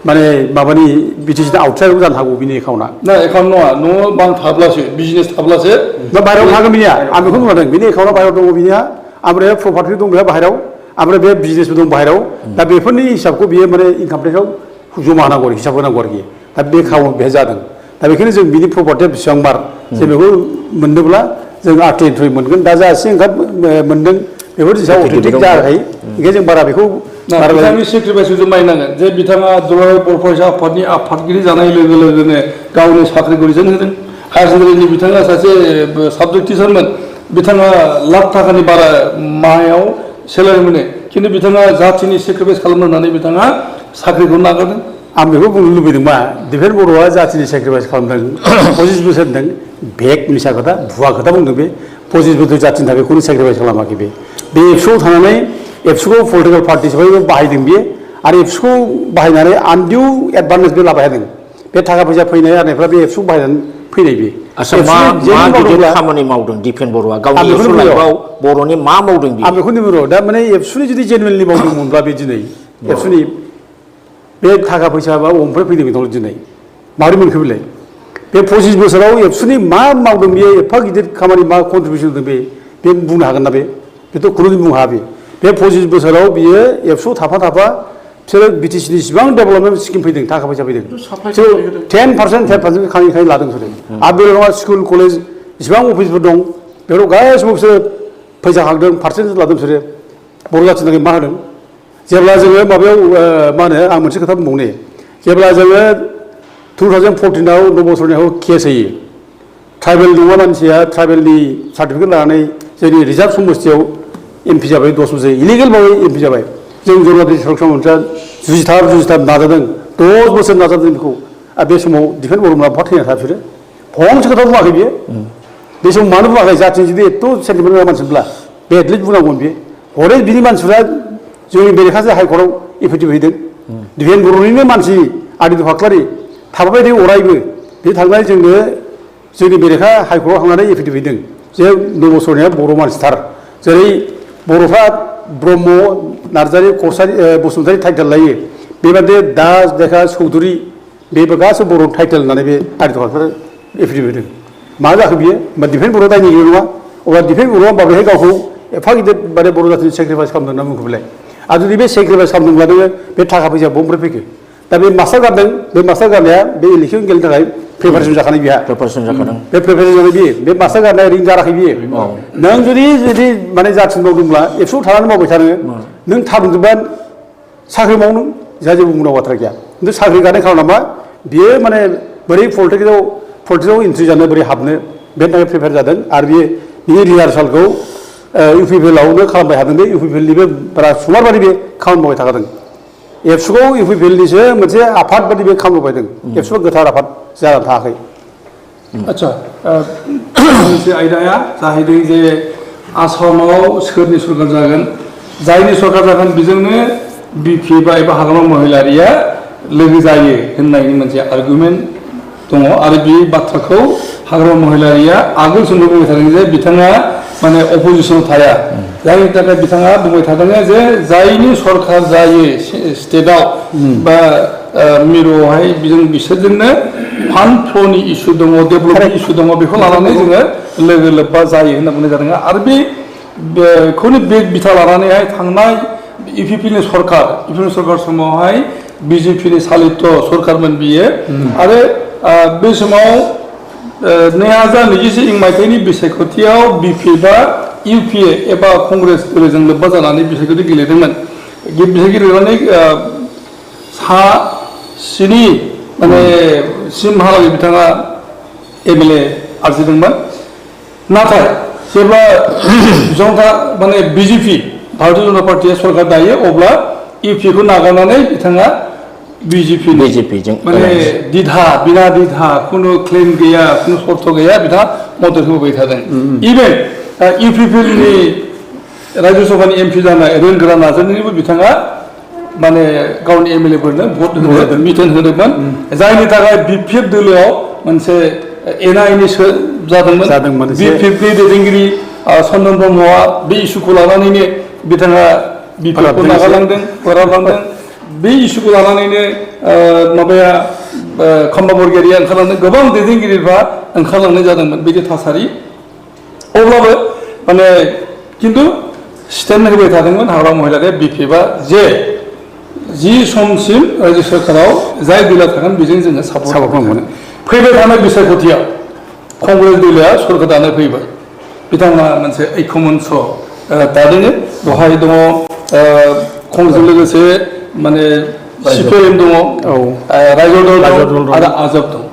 माने माबानि बिटिसिनि आउटसाइडआव जानो हागौ बिनि एकाउन्टआ ना एकाउन्ट नङा न' बां थाब्लासो बिजनेस थाब्लासो दा बाहेरायाव थागोन बिनिया आं बेखौ बुंदों बिनि एकाउन्टआ बाहेरायाव दङ बिनिया ओमफ्राय प्रपार्टि दं बेहा बाहेरायाव ओमफ्राय बे बिजनेसबो दं बाहेरायाव दा बेफोरनि हिसाबखौ बियो माने इनकाम टेक्सआव जमा होनांगौ आरो हिसाब होनांगौ आरोखि दा बे एकाउन्ट बेहाय जादों दा बेखायनो जों बिनि प्रपार्टिया बेसेबां बार जों बेखौ मोननोब्ला जों आरटिआइ थ्रुयै मोनगोन दा जा एसे ओंखार मोनदों बेफोर जिनिसा अथेन्टिक जायाखै ओंखायनो जों बारा बेखौ बिथांनि सेक्रिफाइसखौ जों मानिनांगोन जे बिथाङा दुलाराय बर' फरायसा आफादनि आफादगिरि जानाय लोगो लोगोनो गावनि साख्रिखौ रिजाइन होदों हायार सेकेन्डारिनि बिथाङा सासे साबजेक्ट टिचारमोन बिथाङा लाख थाखानि बारा माहायाव सेलारि मोनो खिन्थु बिथाङा जाथिनि सेक्रिफाइस खालामनो होननानै बिथाङा साख्रिखौ नागारदों आं बेखौ बुंनो लुबैदों मा दिफेन बर'आ जाथिनि सेक्रिफाइस खालामदों 25 बोसोर होनदों भेक मिसा खोथा भुवा खोथा बुंदों बे 25 बोसोर जाथिनि थाखाय खुनु सेक्रिफाइस खालामाखै बे एबसुआव थानानै एबसुखौ पलिटिकेल पार्टि हिसाबै बाहायदों बियो आरो एबसुखौ बाहायनानै आनडिउ एडभान्टेज बे लाबाय थादों बे थाखा फैसा फैनाय आरनायफ्रा बे एबसुखौ बाहायनानै फैनाय बे आसा मा गिदिर खामानि मावदों दिफेन बर'आ गावनि एबसु लाइफआव बर'नि मा मावदों आं बेखौनो बुंदों दा माने एबसुनि जुदि जेनुवेलि मावदोंमोनब्ला बे दिनै एबसुनि बे थाखा फैसा बा अमफ्राय फैदों बेदों दिनै माबोरै मोनखो बेलाय बे 25 बोसोराव एबसुनि मा मावदों बेयो एफा गिदिर खामानि मा कन्ट्रिबिउसन होदों बे बुंनो हागोन ना बेथ' खुनु बुंनो हाया बे 25 बोसोराव बियो एबसुआव थाफा बिसोरो बिटिसिनि इसिबां डेभेलपमेन्ट स्किम फैदों थाखा फैसा फैदों 10% खाङै लादों बिसोरो आरो बे नङा स्कुल कलेज इसिबां अफिसफोर दं बेफोराव गासिबो बिसोरो फैसा खांदों पार्सेन्टेज लादों बिसोरो बर' जाथिनि थाखाय मा होदों जेब्ला जोङो माबायाव मा होनो आं मोनसे खोथा बुंबावनो जेब्ला जोङो 2014आव 9 बोसोरनियाव केस होयो ट्राइबेल नङा मानसिया ट्राइबेलनि सार्टिफिकेट लानानै जोंनि रिजार्भ समस्तियाव एमपि जाबाय 10 बोसोर इलिगेलबाबो एमपि जाबाय जों जरनाति सुरक्षा मन्थ्रिया जुजिथाब नाजादों 10 बोसोर नाजादों बेखौ आरो बे समाव दिफेन बर'मोना बहा थैना था बिसोरो फंसे खोथा बुङाखै बियो बे समाव मानो बुङाखै जाथिनि जुदि एथ' सेन्टिमेन्ट गोनां मानसिब्ला बे एटलिस्ट बुंनांगौमोन बियो हरै बिनि मानसिफ्रा जोंनि बेरेखासो हाइकर्टआव एफिडेभिट हैदों दिफेन बर'निनो मानसि आदित्य फाख्लारि थाबाय थायो अरायबो बे थांनानै जोंनि बेरेखा हाइकर्टआव थांनानै एफिडेभिट हैदों जे 9 बोसोरनिया बर' मानसिथार जेरै बर'फ्रा ब्रह्म नार्जारि कसारि बसुमतारि टाइटेल लायो बेबादि दास देखा चौधुरि बेबो गासैबो बर' टाइटेल होननानै बे आदित्य फाख्लारि एफिडेभिट होदों मा जाखो बियो होमबा दिफेन बर'आ दायनिगिरि नङा अब्ला दिफेन बर'आ माबोरैहाय गावखौ एफा गिदिर माने बर' जातिनि सेक्रिफाइस खालामदों होनना बुंखो बेलाय आरो जुदि बे सेक्रिफाइस खालामदोंब्ला नोङो बे थाखा फैसा बबेनिफ्राय फैखो दा बे मास्टार गारदों बे मास्टार गारनाया बे इलेक्सन गेलेनो थाखाय प्रिपारेसन जाखानाय बिहा बे प्रिपारेसन जानाय बियो बे मास्टार गारनाया ओरैनो गाराखै बियो नों जुदि माने जाथिनि मावदोंब्ला एबसुआव थानानै मावबाय थानो नों थाबोजोबबा साख्रि मावनो जोंहा जेबो बुंनांगौ बाथ्रा गैया खिन्थु साख्रि गारनाय खालामा बियो माने बोरै पलिटिक्सआव एन्ट्रि जानो बोरै हाबनो बेनि थाखाय प्रिपेयार जादों आरो बियो बिनि रिहार्सालखौ इउपिपिएलआवनो खालामबाय थादों बे इउपिपिएलनिबो बारा सुमार बादि बे खामानि मावबाय थाखादों एबसुखौ इउपिपिएलनिसो मोनसे आफाद बादि बे खामानि मावबाय दं एबसुआ गोथार आफाद जानानै थायाखै आच्छा मोनसे आयदाया जाहैदों जे आसामाव सोरनि सरकार जागोन जायनि सरकार जागोन बेजोंनो बिपिएफ एबा हाग्रामा महिलारिया लोगो जायो होननायनि मोनसे आर्गुमेन्ट दङ आरो बे बाथ्राखौ हाग्रामा महिलारिया आगोल समबो बुंबाय थादों जे बिथाङा माने अपोजिसनाव थाया जायनि थाखाय बिथाङा बुंबाय थादों जे जायनि सरकार जायो स्टेटआव बा मिरुआवहाय बिसोरजोंनो फान्ड फ्ल'नि इसु दङ डेभेलपमेन्ट इसु दङ बेखौ लानानै जोङो लोगो लोब्बा जायो होनना बुंनाय जादों आरो बेखौनो बे बिथा लानानैहाय थांनाय इउपिपिनि सरकार समावहाय बिजेपिनि सालित सरकारमोन बियो आरो बे समाव 2021 मायथाइनि बिसायख'थियाव बिपिएफआ इउपिए एबा कंग्रेस दोलोजों लोब्बा जानानै बिसायख'थि गेलेदोंमोन बिसायख'थि गेलेनानै सा स्नि माने सिमहालागै बिथाङा एमएलए आरजिदोंमोन नाथाय जेब्ला जनता माने बिजेपि भारतीय जनता पार्टीया सरकार दायो अब्ला इउपिएखौ नागारनानै बिथाङा बिजेपिजों माने बिना दिधा खुनु क्लेम गैया खुनु सर्त गैया बिथाङा मदद होबाय थादों इभेन इउपिपिनि रायजो सभानि एमपि जानाय रोनगोरा नार्जारिनिबो बिथाङा माने गावनि एमएलएफोरनो भट होदों मिथन होदोंमोन जायनि थाखाय बिपिएफ दोलोआव मोनसे एना एनि जादोंमोन बिपिएफनि दैदेनगिरि चन्दन ब्रह्मआ बे इस्युखौ लानानैनो बिथाङा बिपिएफखौ नागारलांदों फोरानलांदों बे इस्युखौ लानानैनो माबाया खम्बा बरगयारिया ओंखारलांदों गोबां दैदेनगिरिफ्रा ओंखारलांनाय जादोंमोन बिदि थासारि अब्लाबो माने खिन्थु स्टेन्ड होबाय थादोंमोन हाग्रा महिलारिया बिपिएफआ जे जि समसिम रायजो सोरखाराव जाय दोला थागोन बेजों जोङो सापर्ट मोनो फैबाय थानाय बिसायख'थियाव कंग्रेस दोलोआ सरकार दानो फैबाय बिथांमोना मोनसे ऐक्य मन्च दादों बेवहाय दङ कंग्रेसजों लोगोसे माने सिपिएम दङ रायजो दल दं आरो आजाब दं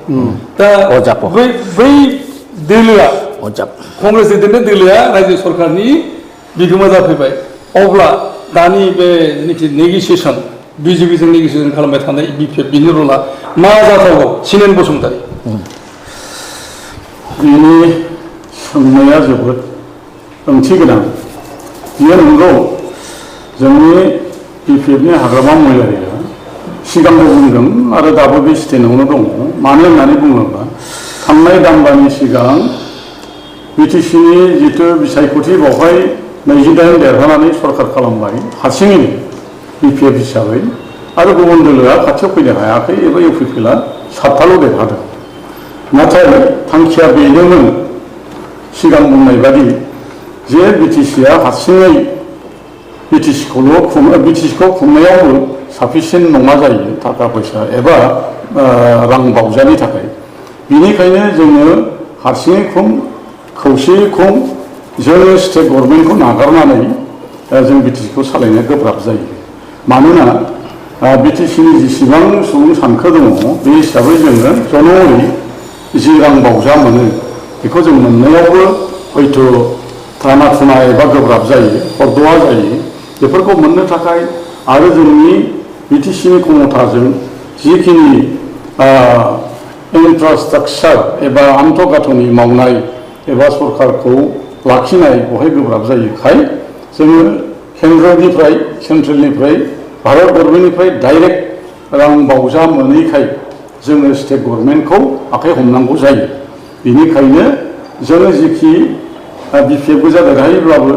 दा बै दोलोआ कंग्रेस दैदेननाय दोलोआ रायजो सरकारनि बिगोमा जाफैबाय अब्ला दानि बे जेनाखि नेगसिएसन बिजेपिजों नेगसिएसन खालामबाय थानाय बिपिएफ बिनि रला मा जाथावगौ सिनेन बसुमतारी बिनि सोंनाया जोबोद ओंथि गोनां बियो नंगौ जोंनि बिपिएफनि हाग्रामा महिलारिया सिगांबो बुंदों आरो दाबो बे स्टेन्डआवनो दङ मानो होननानै बुङोब्ला थांनाय दानबानि सिगां बिटिसिनि जिथु बिसायख'थि बावहाय 28 देरहानानै सरकार खालामबाय हारसिङैनो बिपिएफ हिसाबै आरो गुबुन दोलोआ खाथियाव फैनो हायाखै एबा इउपिपिएलआ 7थाल' देरहादों नाथाय थांखिया बेनोमोन सिगां बुंनाय बादि जे बिटिसिआ हारसिङै बिटिसिखौ खुंनायावबो साफिसियेन्ट नङा जायो थाखा फैसा एबा रां बावजानि थाखाय बिनिखायनो जोङो हारसिङै खौसेयै जोङो स्टेट गभर्नमेन्टखौ नागारनानै जों बिटिसिखौ सालायनो गोब्राब जायो मानोना बिटिसिनि जेसेबां सुबुं सानखो दङ बे हिसाबै जोङो जन'यै जि रां बावजा मोनो बेखौ जों मोननायावबो हयथ' थाना थुना एबा गोब्राब जायो हरद'आ जायो बेफोरखौ मोननो थाखाय आरो जोंनि बिटिसिनि क्षमताजों जिखिनि इनफ्रास्ट्राक्चार एबा आन्तगाथनि मावनाय एबा सरकारखौ लाखिनाय बेवहाय गोब्राब जायोखाय जोङो सेन्ट्रेलनिफ्राय भारत गभर्नमेन्टनिफ्राय डाइरेक्ट रां बावजा मोनैखाय जोङो स्टेट गभर्नमेन्टखौ आखाइ हमनांगौ जायो बेनिखायनो जोङो जिखि बिपिएफ गोजा देरहायोब्लाबो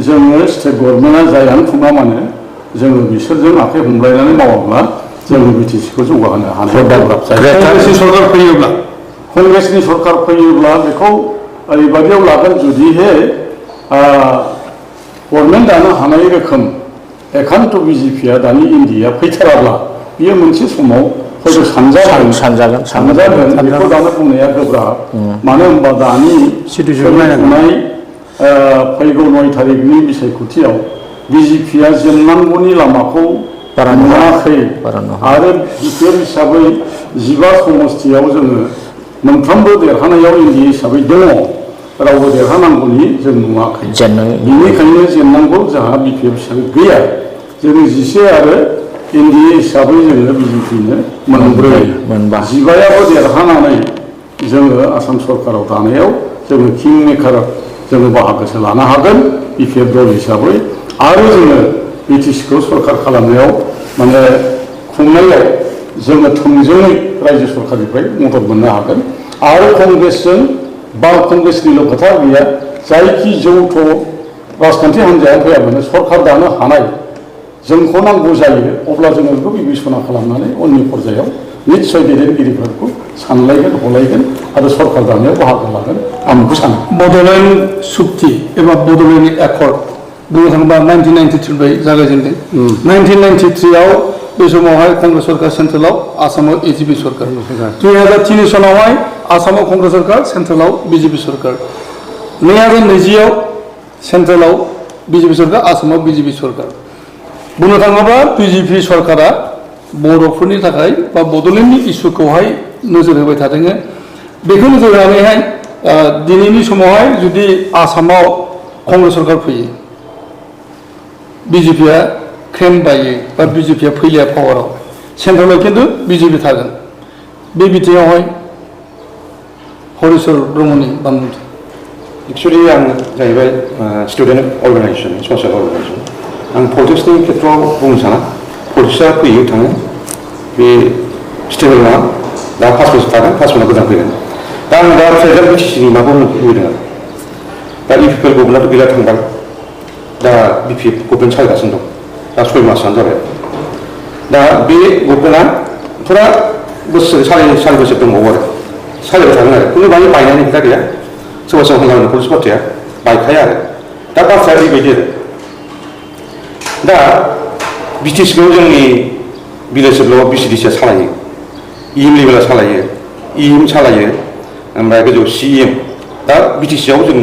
जोङो स्टेट गभर्नमेन्टआ जायानो खुङा मानो जोङो बिसोरजों आखाइ हमलायनानै मावाब्ला जोङो बिटिसिखौ जौगाहोनो हानाय गोब्राब जायो कंग्रेसनि सरकार फैयोब्ला बेखौ ओरैबायदियाव लागोन जुदिहे गभर्नमेन्ट दानो हानाय रोखोम एकान्त बिजेपिआ दानि इन्डिया फैथाराब्ला बियो मोनसे समाव हयथ' सानजागोन बेखौ दानो बुंनाया गोब्राब मानो होनबा दानि सोलिफुनाय फैगौ 9 तारिखनि बिसायख'थियाव बिजेपिआ जेननांगौनि लामाखौ नुवाखै आरो बिपिएफ हिसाबै 15 समस्तियाव जोङो मोनफ्रोमबो देरहानायाव इन्डिया हिसाबै दङ रावबो देरहानांगौनि जों नुवाखै बेनिखायनो जेननांगौ जोंहा बिपिएफ हिसाबै गैया जोङो 10 आरो इन्डिया हिसाबै जोङो बिजेपिनो 9 15याबो देरहानानै जोङो आसाम सरकाराव दानायाव जोङो किं मेकार जोङो बाहागोसो लानो हागोन बिपिएफ दल हिसाबै आरो जोङो बिटिसिखौ सरकार खालामनायाव माने खुंनायाव जोङो थोंजोङै रायजो सरकारनिफ्राय मदद मोननो हागोन आरो कंग्रेसजों बा कंग्रेसनिल' खोथा गैया जायखि जौथ' राजखान्थि हान्जायानो फैयामानो सरकार दानो हानाय जोंखौ नांगौ जायो अब्ला जोङो बेखौ बिबेसना खालामनानै उननि पर्यायाव निस्सय दैदेनगिरिफोरखौ सानलायगोन हलायगोन आरो सरकार दानायाव बाहागो लागोन आं बेखौ सानो बड'लेण्ड सुक्ति एबा बड'लेण्ड एकर्ड बुंनो थाङोबा 1993 जागायजेनदों 1993आव बे समावहाय कंग्रेस सरकार सेन्ट्रेलाव आसामाव एजिपि सरकार 2003 सनावहाय आसामाव कंग्रेस सरकार सेन्ट्रेलाव बिजेपि सरकार 2020आव सेन्ट्रेलाव बिजेपि सरकार आसामाव बिजेपि सरकार बुंनो थाङोबा बिजेपि सरकारा बर'फोरनि थाखाय बा बड'लेण्डनि इस्युखौहाय नोजोर होबाय थादों बेखौ नोजोर होनानैहाय दिनैनि समावहाय जुदि आसामाव कंग्रेस सरकार फैयो बिजेपिया क्रेम बायो बा बिजेपिया फैलिया पावाराव सेन्ट्रेलाव खिन्थु बिजेपि थागोन बे बिथिङावहाय हरिचर ब्रह्मनि बानबुंथि एक्चुअलि आं जाहैबाय स्टुडेन्ट अर्गानाइजेसन ससियेल अर्गानाइजेसन आं पलिटिक्सनि खेत्रआव बुंनो साना पलिटिक्सआ फैयो थाङो बे स्टेबल नङा दा 5 बोसोर थागोन 5 बोसोराव गोदान फैगोन दा आं दा प्रेजेन्ट बिटिसिनि माखौ लुबैदों आरो दा इपिपिएल गभर्नमेन्टआथ' गैला थांबाय दा बिपिएफ गभर्नमेन्ट सालायगासिनो दं दा 6 मासानो जाबाय दा बे गभर्नमेन्टआ फुरा बोसोर सारि बोसोर दंबावो आरो सालायबाय थागोन आरो खुनु माने बायनायनि खोथा गैया सोरबा सोरबा होनलांनो पुलिस पार्टिया बायखाया आरो दा बाथ्राया ओरैबायदि आरो दा बिटिसिखौ जोंनि भिलेज लेभेलाव बिसिडिसिआ सालायो इएम लेभेला सालायो इएम सालायो ओमफ्राय गोजौ सिएम दा बिटिसिआव जों